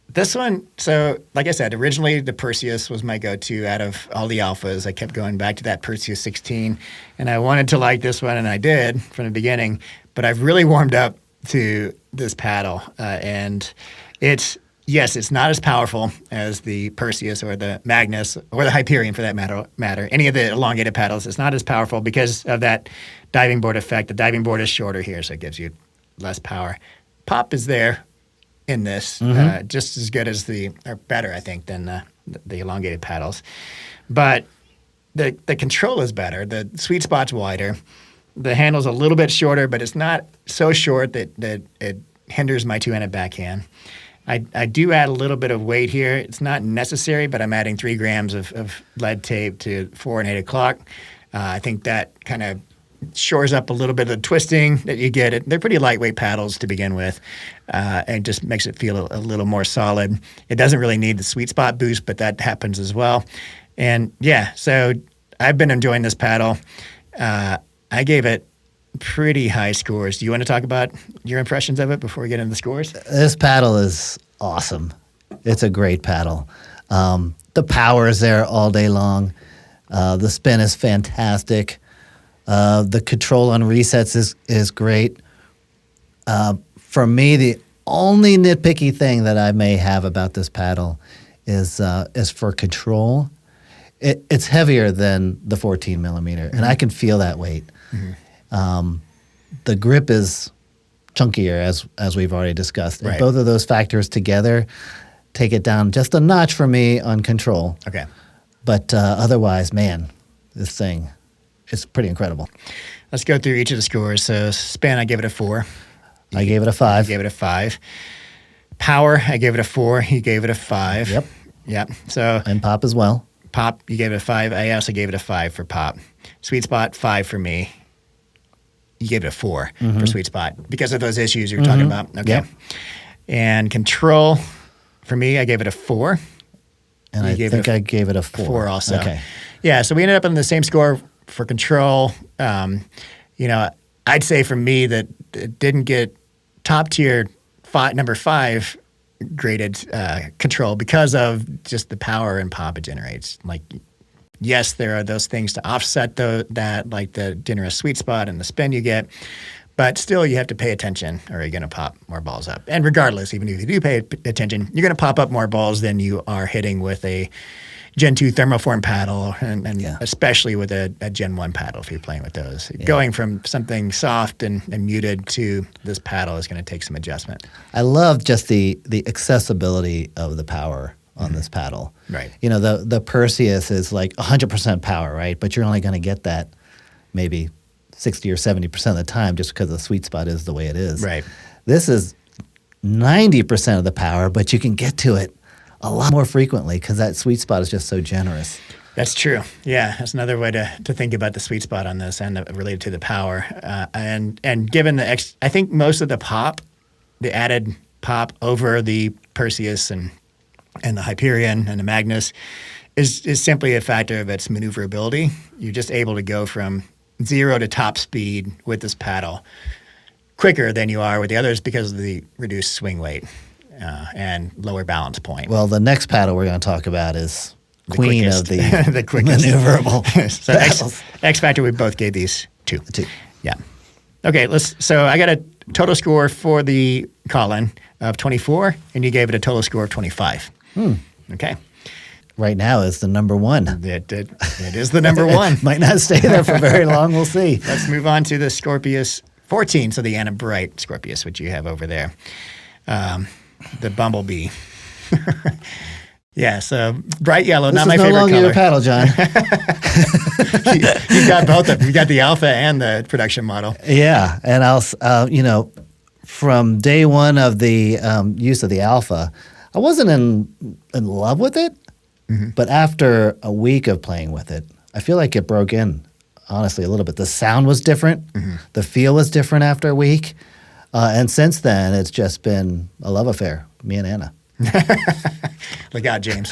this one, so like I said, originally the Perseus was my go-to out of all the alphas. I kept going back to that Perseus 16, and I wanted to like this one, and I did from the beginning. But I've really warmed up to this paddle, and it's not as powerful as the Perseus or the Magnus or the Hyperion for that matter. Any of the elongated paddles, it's not as powerful because of that diving board effect. The diving board is shorter here, so it gives you less power. Pop is there in this, just as good as or better, I think, than the elongated paddles. But the control is better. The sweet spot's wider. The handle's a little bit shorter, but it's not so short that it hinders my two-handed backhand. I do add a little bit of weight here. It's not necessary, but I'm adding 3 grams of lead tape to 4 and 8 o'clock. I think that kind of shores up a little bit of the twisting that you get. They're pretty lightweight paddles to begin with, and just makes it feel a little more solid. It doesn't really need the sweet spot boost, but that happens as well. And yeah, so I've been enjoying this paddle. I gave it pretty high scores. Do you want to talk about your impressions of it before we get into the scores? This paddle is awesome. It's a great paddle. The power is there all day long. The spin is fantastic. The control on resets is great. For me, the only nitpicky thing that I may have about this paddle is for control. It's heavier than the 14 millimeter, and I can feel that weight. The grip is chunkier, as we've already discussed. And right. Both of those factors together take it down just a notch for me on control. Okay. But otherwise, man, this thing is pretty incredible. Let's go through each of the scores. So spin, I gave it a 4. I gave it a 5. You gave it a 5. Power, I gave it a 4. You gave it a 5. Yep. So and pop as well. Pop, you gave it a 5. I also gave it a 5 for pop. Sweet spot, 5 for me. You gave it a 4 for sweet spot because of those issues you were talking about. Okay. Yep. And control, for me, I gave it a 4. And I think I gave it a 4. 4 also. Okay. Yeah, so we ended up on the same score for control. I'd say for me that it didn't get top tier number 5 graded control because of just the power and pop it generates. Like, yes, there are those things to offset that, like the generous sweet spot and the spin you get, But still, you have to pay attention or you're going to pop more balls up. And regardless, even if you do pay attention, you're going to pop up more balls than you are hitting with a Gen 2 thermoform paddle, and especially with a Gen 1 paddle if you're playing with those. Yeah. Going from something soft and muted to this paddle is going to take some adjustment. I love just the accessibility of the power on this paddle. Right. You know, the Perseus is like 100% power, right? But you're only going to get that maybe 60 or 70% of the time just because the sweet spot is the way it is. Right. This is 90% of the power, but you can get to it a lot more frequently because that sweet spot is just so generous. That's true. Yeah, that's another way to think about the sweet spot on this and related to the power. And given I think most of the pop, the added pop over the Perseus and the Hyperion and the Magnus is simply a factor of its maneuverability. You're just able to go from 0 to top speed with this paddle quicker than you are with the others because of the reduced swing weight. And lower balance point. Well, the next paddle we're going to talk about is the queen quickest. of the, the quickest. maneuverable. So X Factor, we both gave these 2. 2. Yeah. Okay, so I got a total score for the Collin of 24, and you gave it a total score of 25. Okay. Right now is the number 1. It is the number 1. Might not stay there for very long. We'll see. Let's move on to the Scorpius 14, so the Anna Bright Scorpius, which you have over there. The Bumblebee. Yeah, so bright yellow, This not is my no favorite longer color. your paddle, John. You've got both of them. You got the Alpha and the production model. Yeah, and I'll, from day one of the use of the Alpha, I wasn't in love with it, but after a week of playing with it, I feel like it broke in, honestly, a little bit. The sound was different. The feel was different after a week. And since then, it's just been a love affair, me and Anna. Look out, James.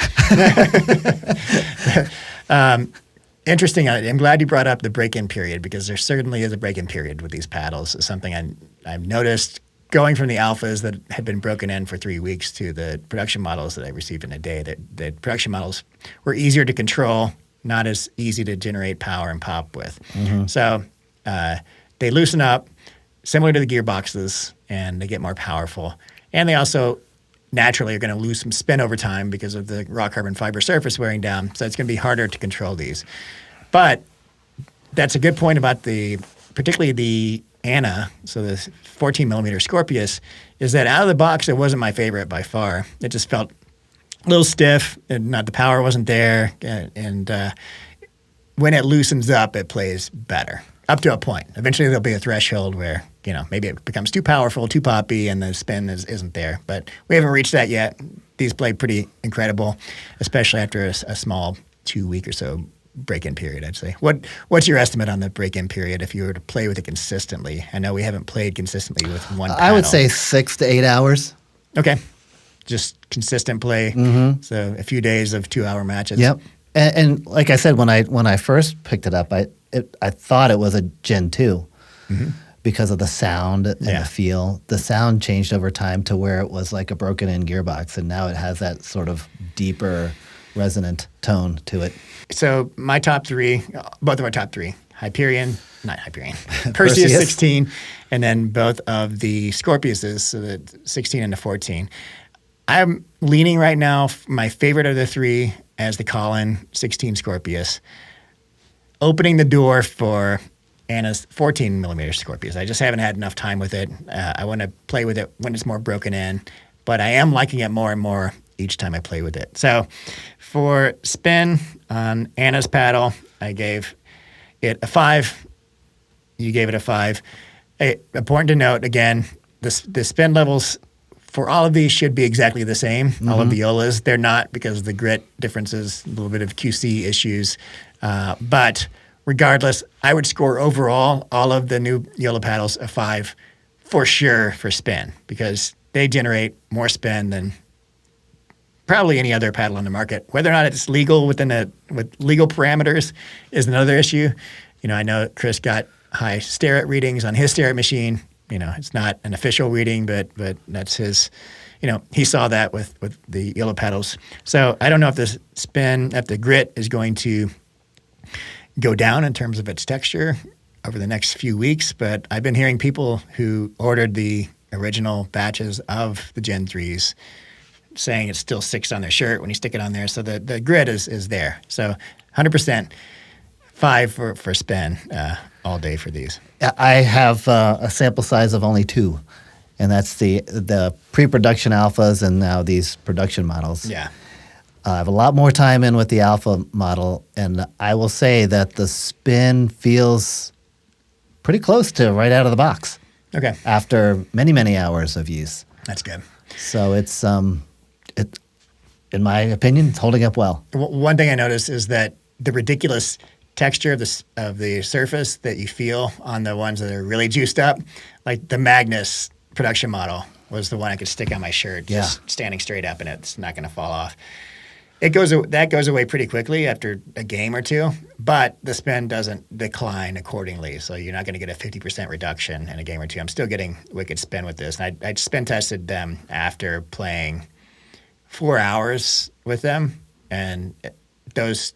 Interesting. I'm glad you brought up the break-in period because there certainly is a break-in period with these paddles. It's something I've noticed going from the Alphas that had been broken in for 3 weeks to the production models that I received in a day. That the production models were easier to control, not as easy to generate power and pop with. So they loosen up, similar to the gearboxes, and they get more powerful. And they also naturally are going to lose some spin over time because of the raw carbon fiber surface wearing down. So it's going to be harder to control these. But that's a good point about particularly the Anna, so the 14 millimeter Scorpius, is that out of the box, it wasn't my favorite by far. It just felt a little stiff, and the power wasn't there. And when it loosens up, it plays better. Up to a point. Eventually, there'll be a threshold where, maybe it becomes too powerful, too poppy, and the spin isn't there. But we haven't reached that yet. These play pretty incredible, especially after a small 2-week or so break-in period, I'd say. What's your estimate on the break-in period if you were to play with it consistently? I know we haven't played consistently with one paddle. I would say 6 to 8 hours. Okay. Just consistent play. So a few days of 2-hour matches. Yep. And like I said, when I first picked it up, I thought it was a Gen 2 because of the sound and the feel. The sound changed over time to where it was like a broken-in gearbox, and now it has that sort of deeper, resonant tone to it. So my top 3, both of our top 3, Perseus 16, and then both of the Scorpiuses, so the 16 and the 14. I'm leaning right now, my favorite of the 3 as the Collin 16 Scorpius, opening the door for Anna's 14 millimeter Scorpius. I just haven't had enough time with it. I want to play with it when it's more broken in, but I am liking it more and more each time I play with it. So for spin on Anna's paddle, I gave it a 5. You gave it a 5. Important to note, again, the spin levels for all of these should be exactly the same. All of the Joolas, they're not because of the grit differences, a little bit of QC issues. But regardless, I would score overall all of the new Joola paddles a 5 for sure for spin because they generate more spin than probably any other paddle on the market. Whether or not it's legal with legal parameters is another issue. I know Chris got high Starrett readings on his Starrett machine. It's not an official reading, but that's his. He saw that with the Joola paddles. So I don't know if the grit is going to go down in terms of its texture over the next few weeks, but I've been hearing people who ordered the original batches of the Gen 3s saying it still sticks on their shirt when you stick it on there. So the grit is there. So 100%, 5 for spin all day for these. I have a sample size of only 2, and that's the pre-production alphas and now these production models. Yeah. I have a lot more time in with the alpha model, and I will say that the spin feels pretty close to right out of the box. Okay. After many, many hours of use. That's good. So it's, in my opinion, it's holding up well. One thing I noticed is that the ridiculous texture of the surface that you feel on the ones that are really juiced up, like the Magnus production model was the one I could stick on my shirt, just standing straight up, and it's not going to fall off. That goes away pretty quickly after a game or two, but the spin doesn't decline accordingly. So you're not going to get a 50% reduction in a game or two. I'm still getting wicked spin with this. And I spin tested them after playing 4 hours with them, and those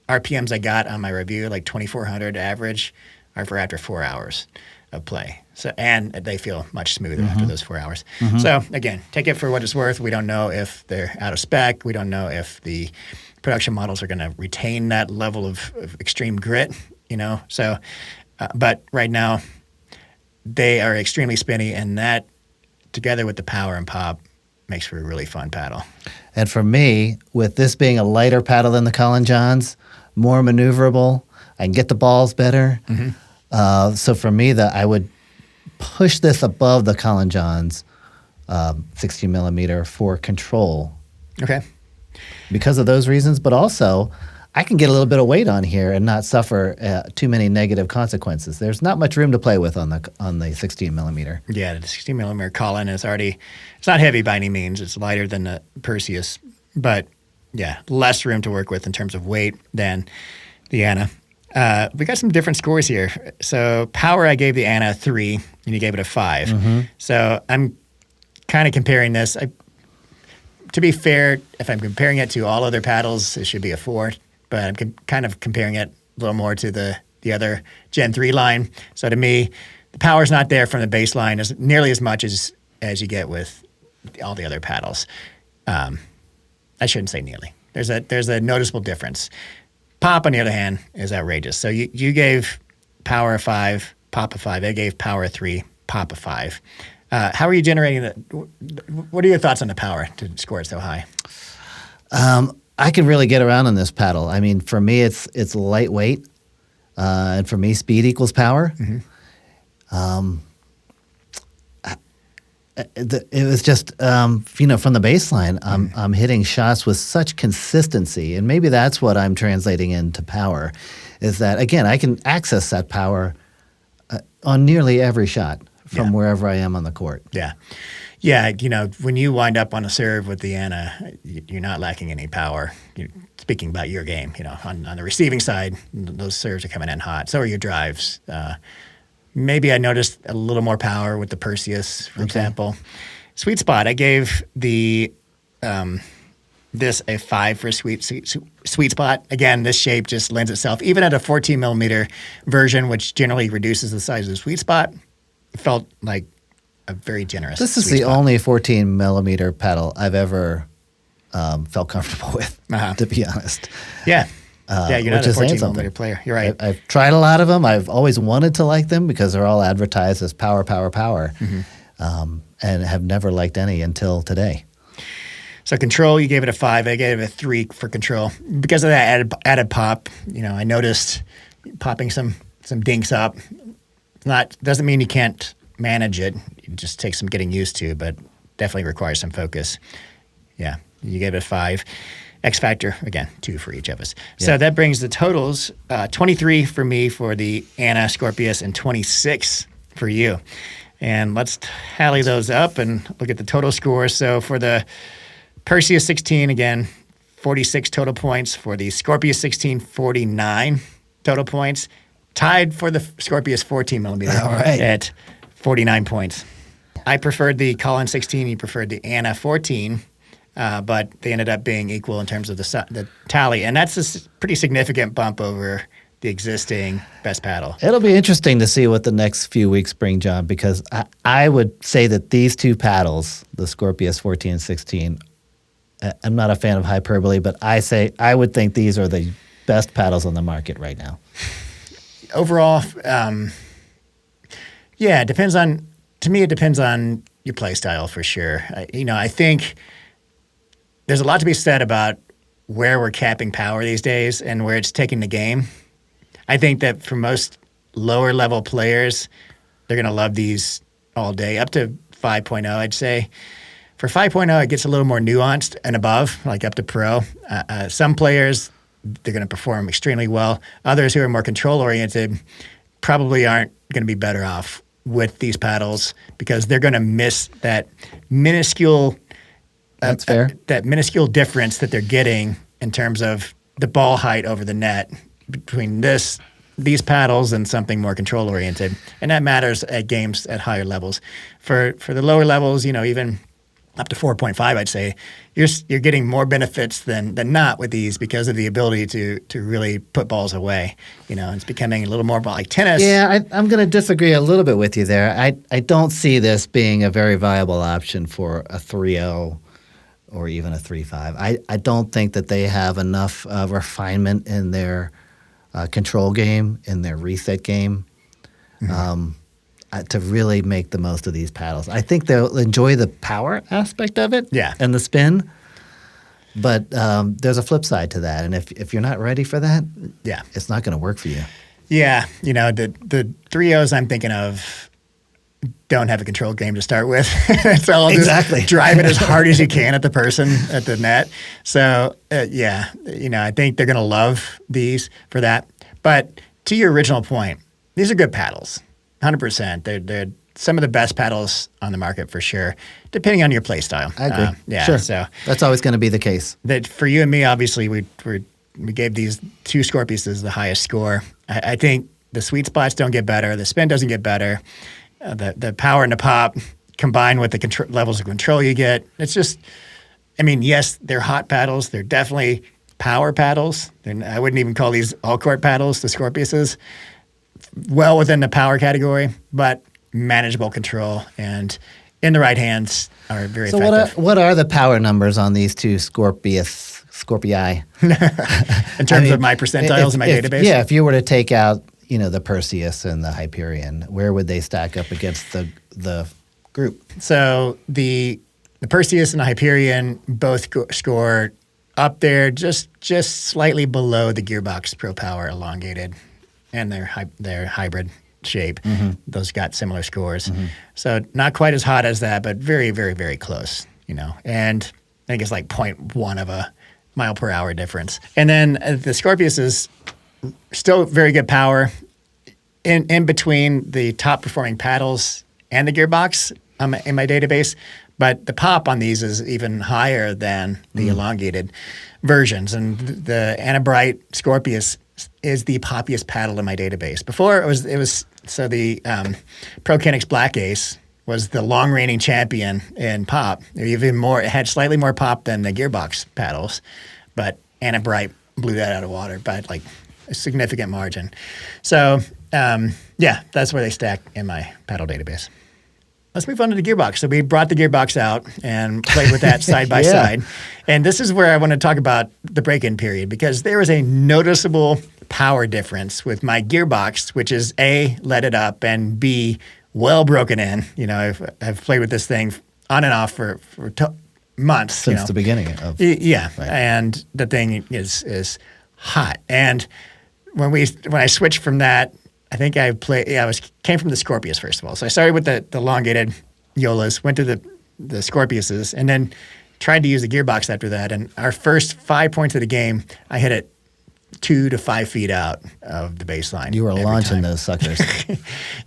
RPMs I got on my review, like 2,400 average, are for after 4 hours of play. So, and they feel much smoother after those 4 hours. So again, take it for what it's worth. We don't know if they're out of spec. We don't know if the production models are going to retain that level of extreme grit, So, but right now, they are extremely spinny, and that, together with the power and pop, makes for a really fun paddle. And for me, with this being a lighter paddle than the Collin Johns, more maneuverable, I can get the balls better. So for me, I would push this above the Collin Johns 16 millimeter for control. Okay. Because of those reasons, but also I can get a little bit of weight on here and not suffer too many negative consequences. There's not much room to play with on the 16 millimeter. Yeah, the 16 millimeter Collin is already, it's not heavy by any means. It's lighter than the Perseus, but yeah, less room to work with in terms of weight than the Anna. We got some different scores here. So power, I gave the Anna a 3, and you gave it a 5. So I'm kind of comparing this. To be fair, if I'm comparing it to all other paddles, it should be a 4. But I'm kind of comparing it a little more to the other Gen 3 line. So to me, the power's not there from the baseline as nearly as much as you get with all the other paddles. I shouldn't say nearly. There's a noticeable difference. Pop, on the other hand, is outrageous. So you gave power a 5, pop a 5. I gave power a 3, pop a 5. How are you generating that? What are your thoughts on the power to score it so high? I can really get around on this paddle. I mean, for me, it's lightweight, and for me, speed equals power. It was just, from the baseline, I'm hitting shots with such consistency, and maybe that's what I'm translating into power, is that, again, I can access that power on nearly every shot from wherever I am on the court. Yeah. Yeah, when you wind up on a serve with the Anna, you're not lacking any power. Speaking about your game, on the receiving side, those serves are coming in hot. So are your drives. Maybe I noticed a little more power with the Perseus, for example. Sweet spot, I gave this a 5 for sweet spot. Again, this shape just lends itself, even at a 14 millimeter version, which generally reduces the size of the sweet spot, it felt like a very generous. This is the only 14 millimeter paddle I've ever felt comfortable with, to be honest. Yeah. You're not a 14 millimeter player. You're right. I've tried a lot of them. I've always wanted to like them because they're all advertised as power, and have never liked any until today. So control, you gave it a 5. I gave it a 3 for control. Because of that added pop, I noticed popping some dinks up. Doesn't mean you can't manage it. It just takes some getting used to, but definitely requires some focus. Yeah, you gave it a 5. X Factor, again, 2 for each of us. Yeah. So that brings the totals, 23 for me for the Anna Scorpius and 26 for you. And let's tally those up and look at the total score. So for the Perseus 16, again, 46 total points. For the Scorpius 16, 49 total points. Tied for the Scorpius 14 millimeter at 49 points. I preferred the Collin 16. You preferred the Anna 14. But they ended up being equal in terms of the tally. And that's a pretty significant bump over the existing best paddle. It'll be interesting to see what the next few weeks bring, John, because I would say that these two paddles, the Scorpius 14 and 16, I'm not a fan of hyperbole, but I would think these are the best paddles on the market right now. Overall, yeah, it depends on, to me, it depends on your play style for sure. I think there's a lot to be said about where we're capping power these days and where it's taking the game. I think that for most lower level players, they're going to love these all day, up to 5.0, I'd say. For 5.0, it gets a little more nuanced and above, like up to pro. Some players, they're going to perform extremely well. Others who are more control-oriented probably aren't going to be better off with these paddles because they're going to miss that minuscule That's fair. That minuscule difference that they're getting in terms of the ball height over the net between these paddles and something more control oriented, and that matters at games at higher levels. For the lower levels, even up to 4.5, I'd say you're getting more benefits than not with these because of the ability to really put balls away. It's becoming a little more like tennis. Yeah, I'm going to disagree a little bit with you there. I don't see this being a very viable option for a 3.0 or even a 3.5. I don't think that they have enough refinement in their control game, in their reset game, to really make the most of these paddles. I think they'll enjoy the power aspect of it and the spin, but there's a flip side to that. And if you're not ready for that, it's not going to work for you. Yeah, the 3.0s I'm thinking of don't have a control game to start with. It's all just drive it as hard as you can at the person at the net. So, I think they're going to love these for that. But to your original point, these are good paddles, 100%. They're some of the best paddles on the market for sure, depending on your play style. I agree. Sure. So that's always going to be the case. That for you and me, obviously, we gave these two Scorpiuses the highest score. I think the sweet spots don't get better. The spin doesn't get better. The power and the pop combined with the levels of control you get. It's just, yes, they're hot paddles. They're definitely power paddles. I wouldn't even call these all-court paddles, the Scorpiuses. Well within the power category, but manageable control and in the right hands are very effective. So what are the power numbers on these two Scorpii? In terms of my percentiles in my database? Yeah, if you were to take out the Perseus and the Hyperion, where would they stack up against the group? So the Perseus and the Hyperion both score up there, just slightly below the Gearbox Pro Power elongated, and their hybrid shape. Mm-hmm. Those got similar scores. Mm-hmm. So not quite as hot as that, but very, very, very close. And I think it's like 0.1 of a mile per hour difference. And then the Scorpius is still very good power in between the top performing paddles and the Gearbox in my database. But the pop on these is even higher than the elongated versions. And the Anabrite Scorpius is the poppiest paddle in my database. Before it was so the ProKenix Black Ace was the long reigning champion in pop. It had slightly more pop than the Gearbox paddles, but Anabrite blew that out of water by like a significant margin. So that's where they stack in my paddle database. Let's move on to the Gearbox. So we brought the Gearbox out and played with that side by side. And this is where I want to talk about the break-in period because there is a noticeable power difference with my Gearbox, which is A, leaded up, and B, well broken in. I've played with this thing on and off for months. Since the beginning of right. And the thing is hot. And when I switched from that, I think came from the Scorpius first of all. So I started with the elongated Joolas, went to the Scorpiuses, and then tried to use the Gearbox after that. And our first 5 points of the game, I hit it 2 to 5 feet out of the baseline. You were launching those suckers.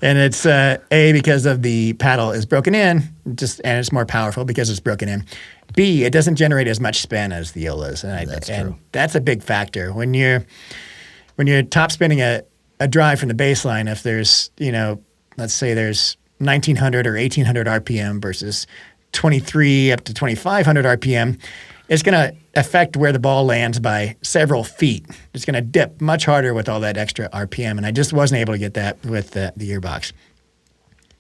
And it's because of the paddle is broken in, and it's more powerful because it's broken in. B, it doesn't generate as much spin as the Joolas, and that's a big factor when you're top spinning a drive from the baseline. If there's let's say there's 1900 or 1800 RPM versus 23 up to 2500 RPM, it's going to affect where the ball lands by several feet. It's going to dip much harder with all that extra RPM, and I just wasn't able to get that with the gearbox.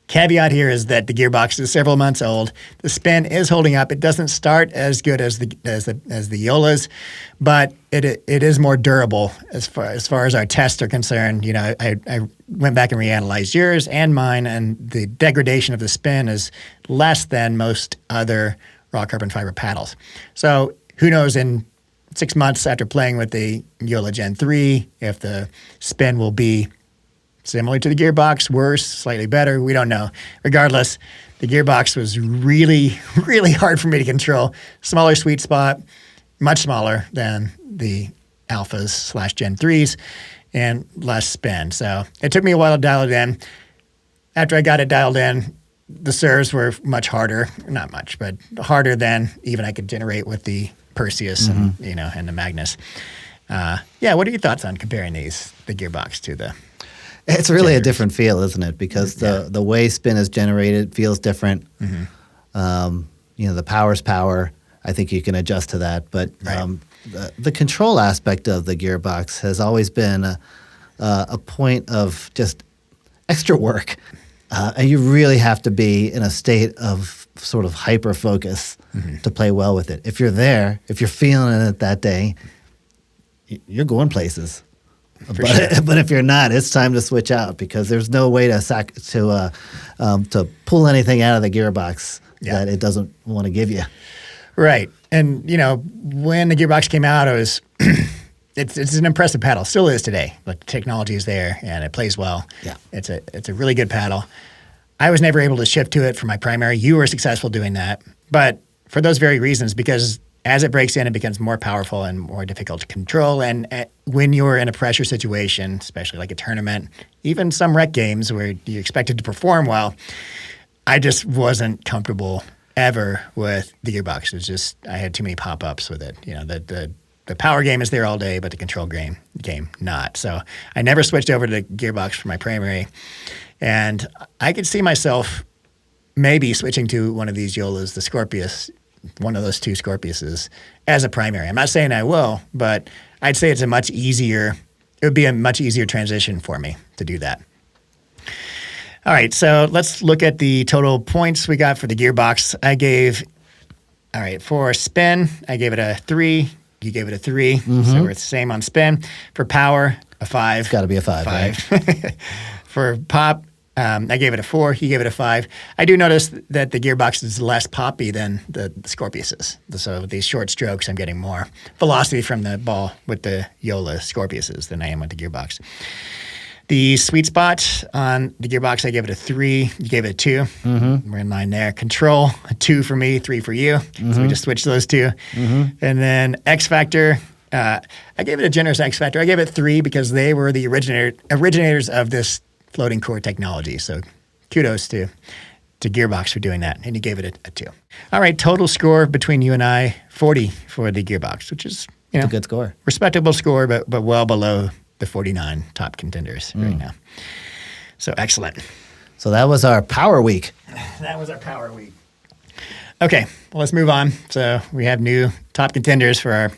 Caveat here is that the gearbox is several months old. The spin is holding up. It doesn't start as good as the Joolas, but it is more durable as far as our tests are concerned. You know, I went back and reanalyzed yours and mine, and the degradation of the spin is less than most other raw carbon fiber paddles. So who knows in 6 months after playing with the Joola Gen-3 if the spin will be similar to the gearbox, worse, slightly better, we don't know. Regardless, the gearbox was really, really hard for me to control. Smaller sweet spot, much smaller than the Alphas / Gen 3s, and less spin. So it took me a while to dial it in. After I got it dialed in, the serves were much harder, not much, but harder than even I could generate with the Perseus and the Magnus. What are your thoughts on comparing the gearbox to the? It's really a different feel, isn't it? Because the way spin is generated feels different. The power's power. I think you can adjust to that. But the control aspect of the gearbox has always been a point of just extra work. And you really have to be in a state of sort of hyper focus to play well with it. If you're there, if you're feeling it that day, you're going places. But if you're not, it's time to switch out because there's no way to pull anything out of the gearbox that it doesn't want to give you. Right, and when the gearbox came out, it was it's an impressive paddle. Still is today. But the technology is there and it plays well. Yeah, it's a really good paddle. I was never able to shift to it for my primary. You were successful doing that, but for those very reasons, because as it breaks in, it becomes more powerful and more difficult to control. And when you're in a pressure situation, especially like a tournament, even some rec games where you're expected to perform well, I just wasn't comfortable ever with the gearbox. It was just, I had too many pop-ups with it. The power game is there all day, but the control game not. So I never switched over to the gearbox for my primary. And I could see myself maybe switching to one of these Joolas, the Scorpius, one of those two Scorpiuses as a primary. I'm not saying I will, but I'd say it would be a much easier transition for me to do that. All right, so let's look at the total points we got for the gearbox. For spin, I gave it a 3. You gave it a 3, so we're the same on spin. For power, a 5. It's got to be a 5. Right? For pop, I gave it a 4. He gave it a 5. I do notice that the gearbox is less poppy than the Scorpiuses. So with these short strokes, I'm getting more velocity from the ball with the Joola Scorpiuses than I am with the gearbox. The sweet spot on the gearbox, I gave it a 3. You gave it a 2. We're in line there. Control, a 2 for me, 3 for you. So we just switched those two. And then X Factor, I gave it a generous X Factor. I gave it 3 because they were the originators of this floating core technology. So kudos to Gearbox for doing that. And you gave it a 2. All right, total score between you and I, 40 for the Gearbox, which is a good score. Respectable score, but well below the 49 top contenders right now. So excellent. So that was our Power Week. That was our Power Week. Okay, well, let's move on. So we have new top contenders for our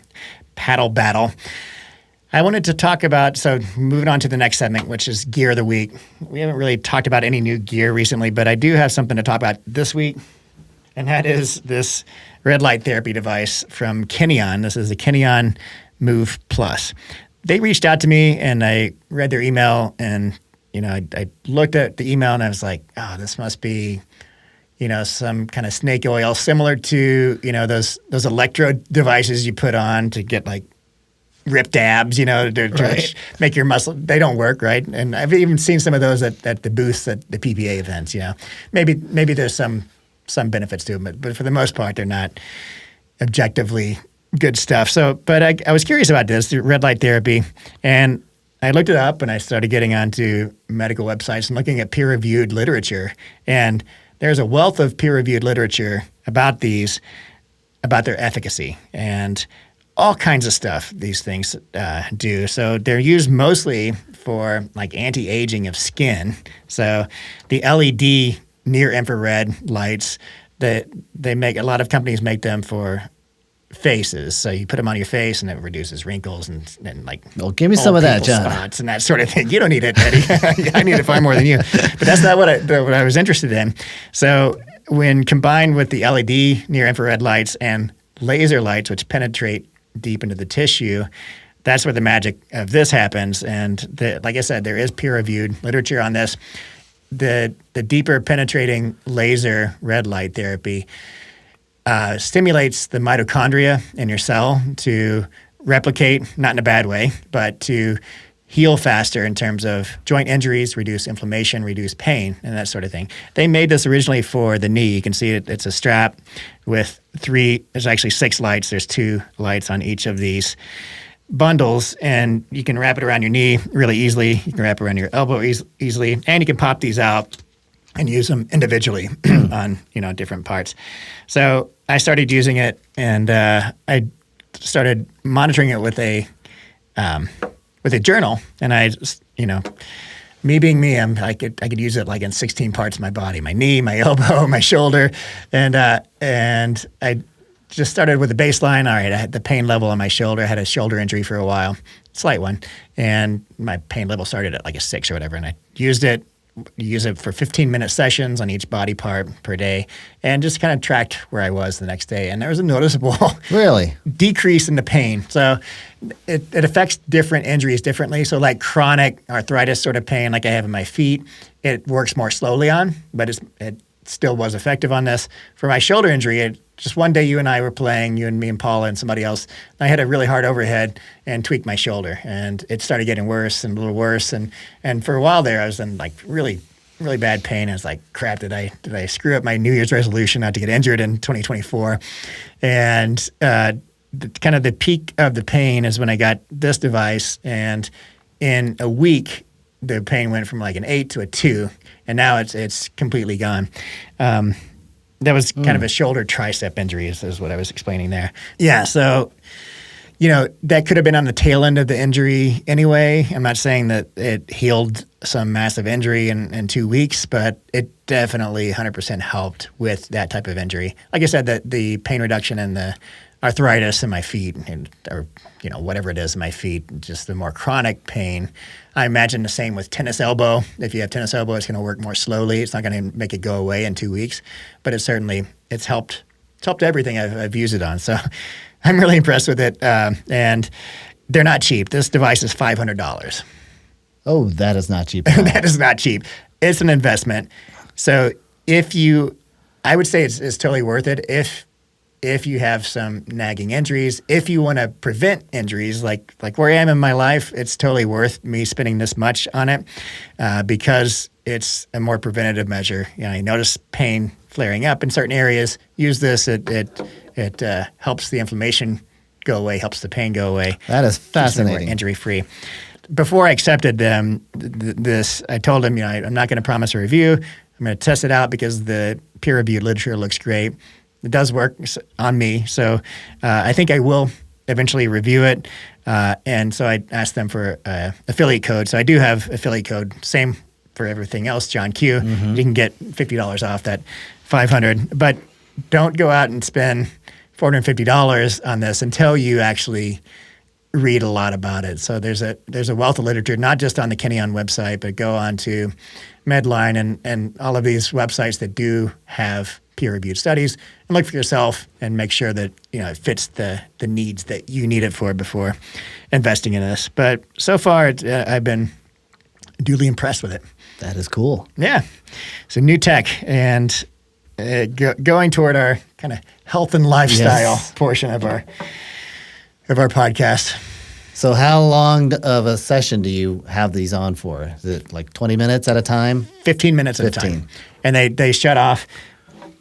paddle battle. I wanted to talk about, so moving on to the next segment, which is Gear of the Week. We haven't really talked about any new gear recently, but I do have something to talk about this week, and that is this red light therapy device from Kineon. This is the Kineon Move Plus. They reached out to me, and I read their email, and I looked at the email, and I was like, oh, this must be some kind of snake oil similar to those electrode devices you put on to get like ripped abs, to make your muscle. They don't work, right? And I've even seen some of those at the booths at the PPA events. Maybe there's some benefits to them, but for the most part, they're not objectively good stuff. So, but I was curious about this, the red light therapy, and I looked it up and I started getting onto medical websites and looking at peer-reviewed literature. And there's a wealth of peer-reviewed literature about their efficacy and all kinds of stuff these things do. So they're used mostly for like anti-aging of skin. So the LED near infrared lights that they make, a lot of companies make them for faces. So you put them on your face and it reduces wrinkles and like, well, give me some of that, John. Spots and that sort of thing. You don't need it, Eddie. I need it far more than you. But that's not what I was interested in. So when combined with the LED near infrared lights and laser lights, which penetrate deep into the tissue, that's where the magic of this happens. And like I said, there is peer-reviewed literature on this. The deeper penetrating laser red light therapy stimulates the mitochondria in your cell to replicate, not in a bad way, but to heal faster in terms of joint injuries, reduce inflammation, reduce pain, and that sort of thing. They made this originally for the knee. You can see it's a strap with there's actually 6 lights. There's 2 lights on each of these bundles, and you can wrap it around your knee really easily. You can wrap it around your elbow easily, and you can pop these out and use them individually on different parts. So I started using it, and I started monitoring it with a journal. And I just, me being me, I could use it like in 16 parts of my body: my knee, my elbow, my shoulder, and I just started with a baseline. All right, I had the pain level on my shoulder. I had a shoulder injury for a while, slight one, and my pain level started at like a 6 or whatever. And I use it for 15-minute sessions on each body part per day, and just kind of tracked where I was the next day. And there was a noticeable really decrease in the pain. So it affects different injuries differently. So like chronic arthritis sort of pain, like I have in my feet, it works more slowly on, but it still was effective on this. For my shoulder injury, just one day you and I were playing, you and me and Paula and somebody else, and I had a really hard overhead and tweaked my shoulder, and it started getting worse and a little worse. And for a while there, I was in like really, really bad pain. I was like, crap, did I screw up my New Year's resolution not to get injured in 2024? And kind of the peak of the pain is when I got this device, and in a week, the pain went from like an 8 to a 2, and now it's completely gone. That was kind of a shoulder tricep injury is what I was explaining there. Yeah, so, that could have been on the tail end of the injury anyway. I'm not saying that it healed some massive injury in 2 weeks, but it definitely 100% helped with that type of injury. Like I said, the pain reduction and the arthritis in my feet, or whatever it is in my feet, just the more chronic pain. I imagine the same with tennis elbow. If you have tennis elbow, it's going to work more slowly. It's not going to make it go away in 2 weeks, but it's helped everything I've used it on. So I'm really impressed with it, and they're not cheap. This device is $500. Oh, that is not cheap. That is not cheap. It's an investment. So I would say it's totally worth it if you have some nagging injuries. If you want to prevent injuries, like where I am in my life, it's totally worth me spending this much on it because it's a more preventative measure. I notice pain flaring up in certain areas. Use this. It helps the inflammation go away, helps the pain go away. That is fascinating. Injury-free. Before I accepted this, I told him, I'm not going to promise a review. I'm going to test it out because the peer-reviewed literature looks great. It does work on me, so I think I will eventually review it. And so I asked them for affiliate code. So I do have affiliate code, same for everything else, Johnkew. Mm-hmm. You can get $50 off that $500. But don't go out and spend $450 on this until you actually read a lot about it. So there's a wealth of literature, not just on the Kineon website, but go on to Medline and all of these websites that do have peer-reviewed studies, and look for yourself and make sure that it fits the needs that you need it for before investing in this. But so far, I've been duly impressed with it. That is cool. Yeah, it's a new tech, and going toward our kind of health and lifestyle portion of our podcast. So how long of a session do you have these on for? Is it like 20 minutes at a time? 15 minutes at a time. And they shut off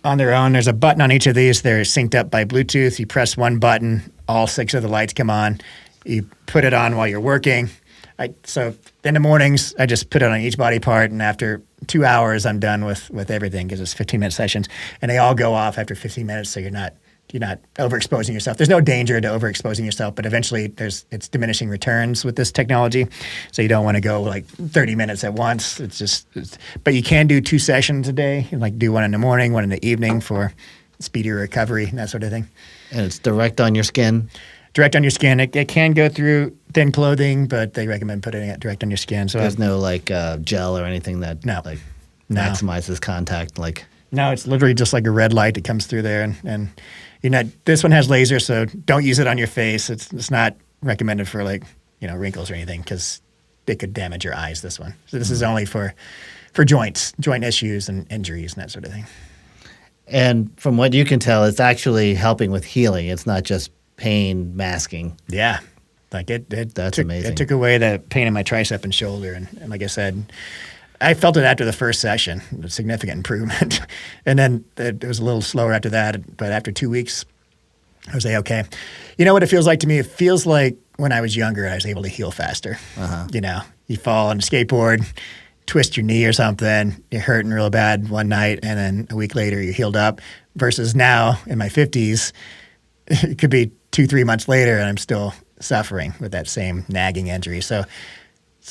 on their own. There's a button on each of these. They're synced up by Bluetooth. You press one button, all 6 of the lights come on. You put it on while you're working. So in the mornings, I just put it on each body part, and after 2 hours, I'm done with everything because it's 15-minute sessions, and they all go off after 15 minutes, so you're not overexposing yourself. There's no danger to overexposing yourself, but eventually it's diminishing returns with this technology. So you don't want to go like 30 minutes at once. But you can do 2 sessions a day, like do one in the morning, one in the evening for speedier recovery and that sort of thing. And it's direct on your skin. Direct on your skin. It can go through thin clothing, but they recommend putting it direct on your skin. So there's no like gel or anything that maximizes contact. Like no, it's literally just like a red light that comes through there, and this one has laser, so don't use it on your face. It's not recommended for like wrinkles or anything because it could damage your eyes. This one, so this is only for joint issues and injuries and that sort of thing. And from what you can tell, it's actually helping with healing. It's not just pain masking. Yeah. Like that's amazing. It took away the pain in my tricep and shoulder. And like I said, I felt it after the first session, a significant improvement. And then it was a little slower after that. But after 2 weeks, I was like, okay. You know what it feels like to me? It feels like when I was younger, I was able to heal faster. You fall on a skateboard, twist your knee or something, you're hurting real bad one night, and then a week later you're healed up. Versus now in my 50s, it could be 2-3 months later and I'm still suffering with that same nagging injury. So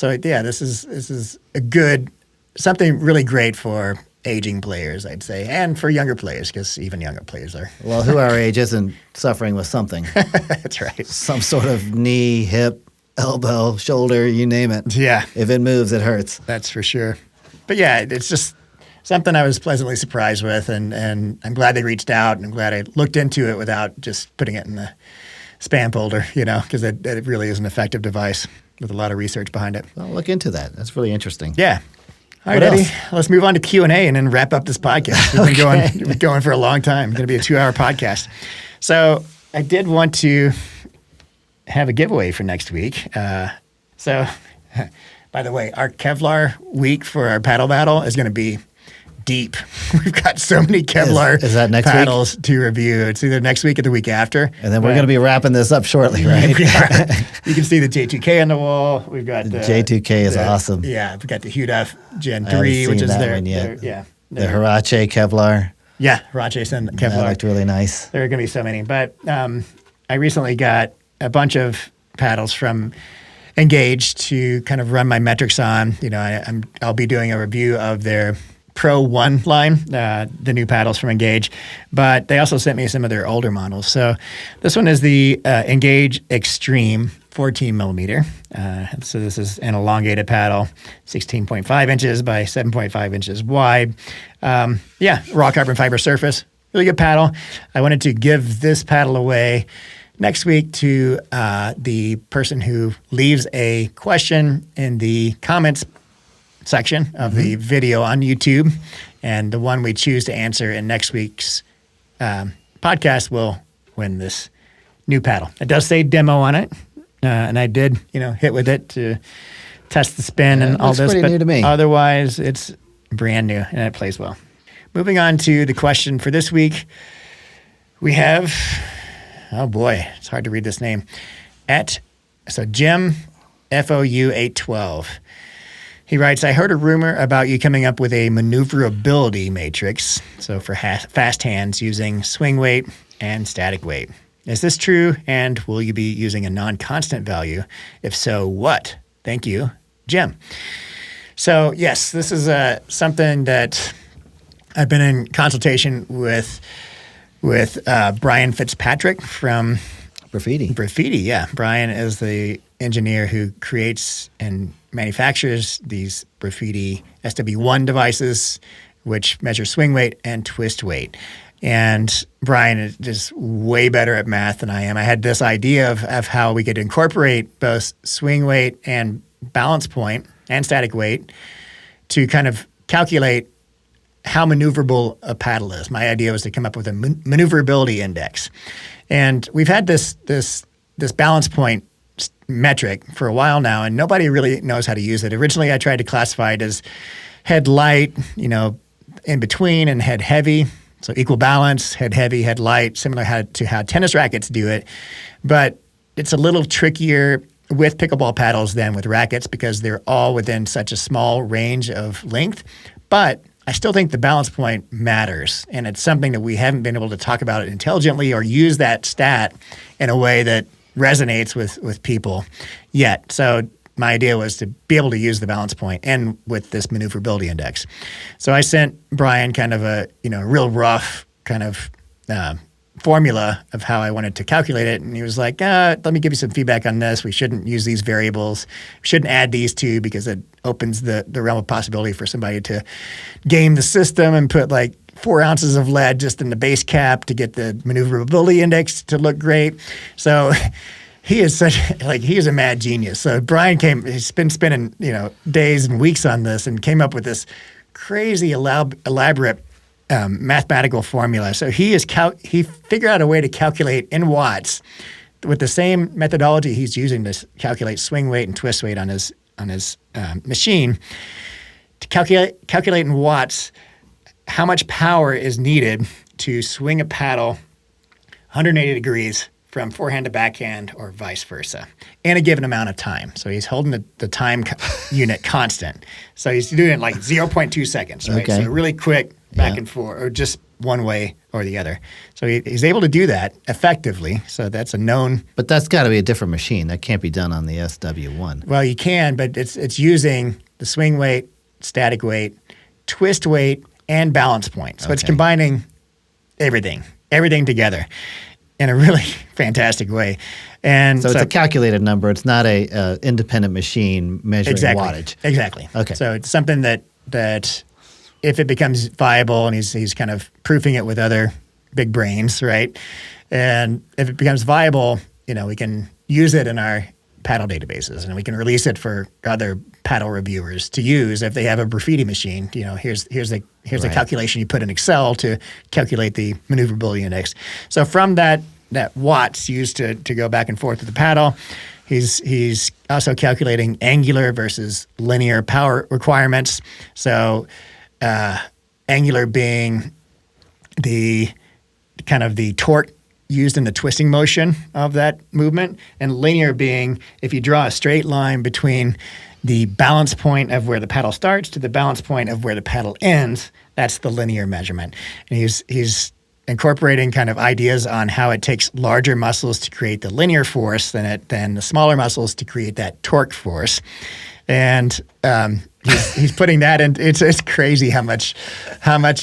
yeah, this is a good, something really great for aging players, I'd say, and for younger players, because even younger players are. Well, who our age isn't suffering with something? That's right. Some sort of knee, hip, elbow, shoulder, you name it. Yeah. If it moves, it hurts. That's for sure. But yeah, it's just something I was pleasantly surprised with, and I'm glad they reached out, and I'm glad I looked into it without just putting it in the spam folder, because it really is an effective device with a lot of research behind it. Well, look into that. That's really interesting. Yeah. All right, Eddie, let's move on to Q&A and then wrap up this podcast. We've been going for a long time. It's going to be a 2-hour podcast. So I did want to have a giveaway for next week. So, by the way, our Kevlar week for our paddle battle is going to be deep. We've got so many Kevlar is that next paddles to review. It's either next week or the week after. And then we're going to be wrapping this up shortly, right? You can see the J2K on the wall. We've got the J2K is awesome. Yeah, we've got the Joola Gen-3, which is there. Yeah, the Hirache Kevlar. Yeah, Hirache and Kevlar. That looked really nice. There are going to be so many. But I recently got a bunch of paddles from Engage to kind of run my metrics on. I'll be doing a review of their Pro 1 line, the new paddles from Engage, but they also sent me some of their older models. So this one is the Engage Extreme 14 millimeter. So this is an elongated paddle, 16.5 inches by 7.5 inches wide. Raw carbon fiber surface, really good paddle. I wanted to give this paddle away next week to the person who leaves a question in the comments section of the video on YouTube, and the one we choose to answer in next week's podcast will win this new paddle. It does say demo on it, and I did hit with it to test the spin and all this, but new to me. Otherwise it's brand new and it plays well. Moving on to the question for this week, we have, oh boy, it's hard to read this name, Jim FOU 812. He writes, I heard a rumor about you coming up with a maneuverability matrix, so for fast hands using swing weight and static weight. Is this true, and will you be using a non-constant value? If so, what? Thank you, Jim. So yes, this is something that I've been in consultation with Brian Fitzpatrick from Graffiti, yeah. Brian is the engineer who creates and manufactures these Graffiti SW1 devices, which measure swing weight and twist weight. And Brian is just way better at math than I am. I had this idea of how we could incorporate both swing weight and balance point and static weight to kind of calculate how maneuverable a paddle is. My idea was to come up with a maneuverability index. And we've had this balance point metric for a while now, and nobody really knows how to use it. Originally, I tried to classify it as head light, in between, and head heavy. So equal balance, head heavy, head light, similar to how tennis rackets do it. But it's a little trickier with pickleball paddles than with rackets because they're all within such a small range of length. But I still think the balance point matters, and it's something that we haven't been able to talk about it intelligently or use that stat in a way that resonates with people yet. So my idea was to be able to use the balance point and with this maneuverability index. So I sent Brian kind of a real rough kind of formula of how I wanted to calculate it. And he was like, let me give you some feedback on this. We shouldn't use these variables. We shouldn't add these two because it opens the realm of possibility for somebody to game the system and put like 4 ounces of lead just in the base cap to get the maneuverability index to look great. So he is he is a mad genius. So Brian he's been spending, days and weeks on this and came up with this crazy elaborate mathematical formula. So he figured out a way to calculate in watts with the same methodology he's using to calculate swing weight and twist weight on his machine, to calculate in watts how much power is needed to swing a paddle 180 degrees from forehand to backhand or vice versa in a given amount of time. So he's holding the time unit constant. So he's doing it like 0.2 seconds, right? Okay. So really quick back and forth, or just one way or the other. So he's able to do that effectively. So that's a known. But that's got to be a different machine. That can't be done on the SW1. Well, you can, but it's using the swing weight, static weight, twist weight, and balance point. So it's combining everything together in a really fantastic way. And so it's a calculated number. It's not a independent machine measuring wattage. Exactly. Okay. So it's something that if it becomes viable, and he's kind of proofing it with other big brains, right? And if it becomes viable, we can use it in our paddle databases, and we can release it for other paddle reviewers to use if they have a graffiti machine. Here's the calculation you put in Excel to calculate the maneuverability index. So from that watts used to go back and forth with the paddle, he's also calculating angular versus linear power requirements. So angular being the kind of the torque used in the twisting motion of that movement, and linear being if you draw a straight line between the balance point of where the paddle starts to the balance point of where the paddle ends, that's the linear measurement. And he's incorporating kind of ideas on how it takes larger muscles to create the linear force than the smaller muscles to create that torque force. And he's putting that in. It's crazy how much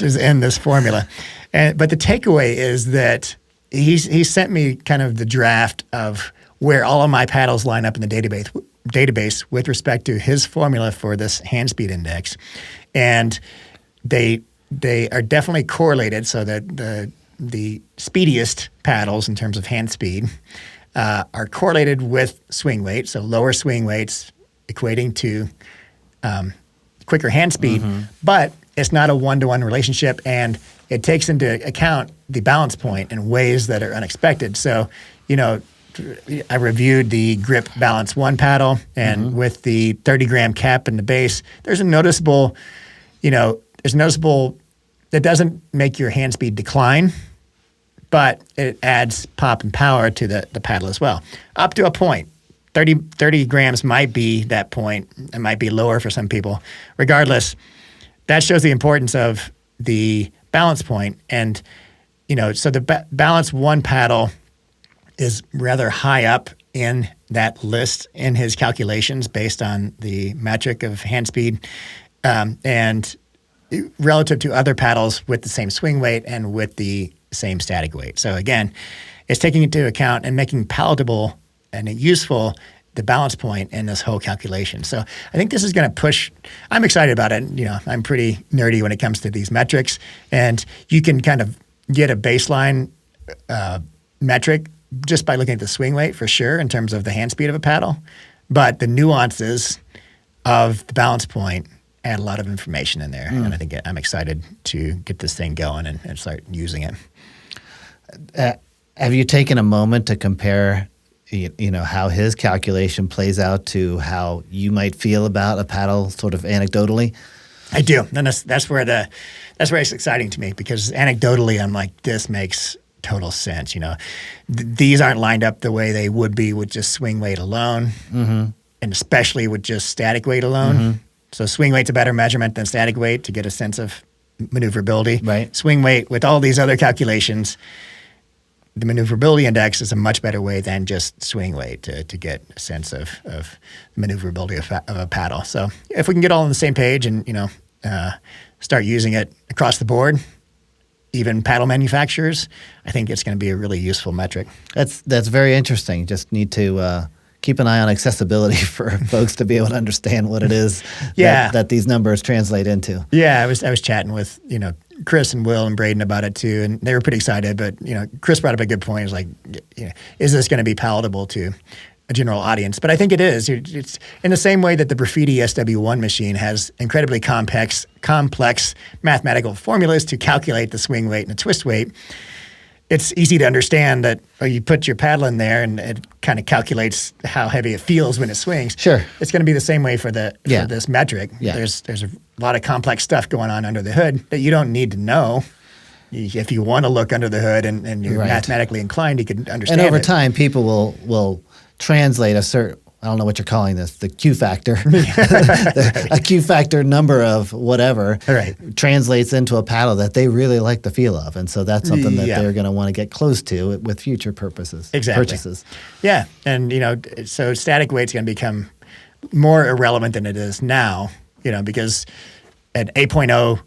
is in this formula. But the takeaway is that he sent me kind of the draft of where all of my paddles line up in the database with respect to his formula for this hand speed index, and they are definitely correlated. So that the speediest paddles in terms of hand speed are correlated with swing weight. So lower swing weights equating to quicker hand speed, but it's not a one-to-one relationship, and it takes into account the balance point in ways that are unexpected. So, I reviewed the Grip Balance 1 paddle, and with the 30-gram cap in the base, there's a noticeable, that doesn't make your hand speed decline, but it adds pop and power to the paddle as well, up to a point. 30 grams might be that point. It might be lower for some people. Regardless, that shows the importance of the balance point. And, so the Balance 1 paddle is rather high up in that list in his calculations based on the metric of hand speed, and relative to other paddles with the same swing weight and with the same static weight. So again, it's taking into account and making palatable and useful the balance point in this whole calculation. So I think this is going to push. I'm excited about it. I'm pretty nerdy when it comes to these metrics, and you can kind of get a baseline metric just by looking at the swing weight for sure in terms of the hand speed of a paddle, but the nuances of the balance point add a lot of information in there, and I think I'm excited to get this thing going and start using it. Have you taken a moment to compare how his calculation plays out to how you might feel about a paddle sort of anecdotally? I do. And that's where it's exciting to me, because anecdotally I'm like, this makes total sense. These aren't lined up the way they would be with just swing weight alone, and especially with just static weight alone. So swing weight's a better measurement than static weight to get a sense of maneuverability. Right. Swing weight with all these other calculations, the maneuverability index is a much better way than just swing weight to get a sense of maneuverability of a paddle. So if we can get all on the same page and start using it across the board, even paddle manufacturers, I think it's going to be a really useful metric. That's very interesting. Just need to keep an eye on accessibility for folks to be able to understand what it is that these numbers translate into. Yeah, I was chatting with Chris and Will and Braden about it too, and they were pretty excited. But Chris brought up a good point. It's like, is this going to be palatable to a general audience? But I think it is. It's in the same way that the Graffiti SW1 machine has incredibly complex mathematical formulas to calculate the swing weight and the twist weight. It's easy to understand that you put your paddle in there and it kind of calculates how heavy it feels when it swings. Sure. It's going to be the same way for this metric. Yeah. There's a lot of complex stuff going on under the hood that you don't need to know. If you want to look under the hood and you're mathematically inclined, you can understand it. And over time, people will translate a certain, I don't know what you're calling this, the Q factor, a Q factor number of whatever translates into a paddle that they really like the feel of. And so that's something that they're going to want to get close to with future purchases. Yeah. And, so static weight's going to become more irrelevant than it is now, because at 8.0,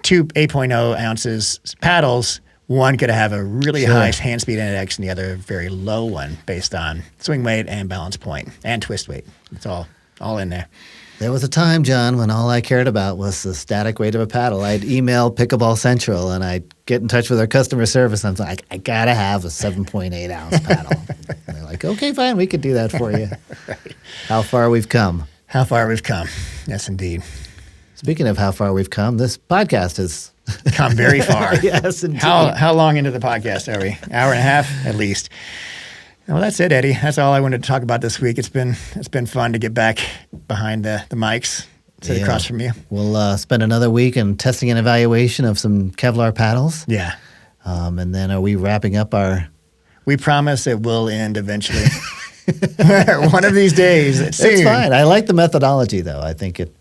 two 8.0 ounces paddles, one could have a really high hand speed index and the other a very low one based on swing weight and balance point and twist weight. It's all in there. There was a time, John, when all I cared about was the static weight of a paddle. I'd email Pickleball Central and I'd get in touch with their customer service. And I'm like, I got to have a 7.8 ounce paddle. And they're like, okay, fine, we could do that for you. How far we've come. How far we've come. Yes, indeed. Speaking of how far we've come, this podcast has come very far. Yes, indeed. How long into the podcast are we? Hour and a half at least. Well, that's it, Eddie. That's all I wanted to talk about this week. It's been fun to get back behind the mics, sit across from you. We'll spend another week in testing and evaluation of some Kevlar paddles. Yeah. And then are we wrapping up our... We promise it will end eventually. One of these days. Soon. It's fine. I like the methodology, though. I think it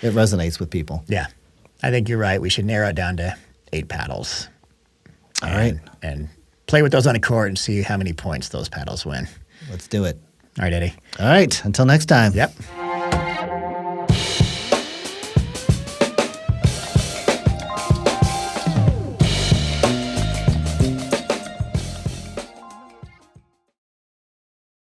resonates with people. Yeah. I think you're right. We should narrow it down to 8 paddles. All right. And play with those on a court and see how many points those paddles win. Let's do it. All right, Eddie. All right. Until next time. Yep.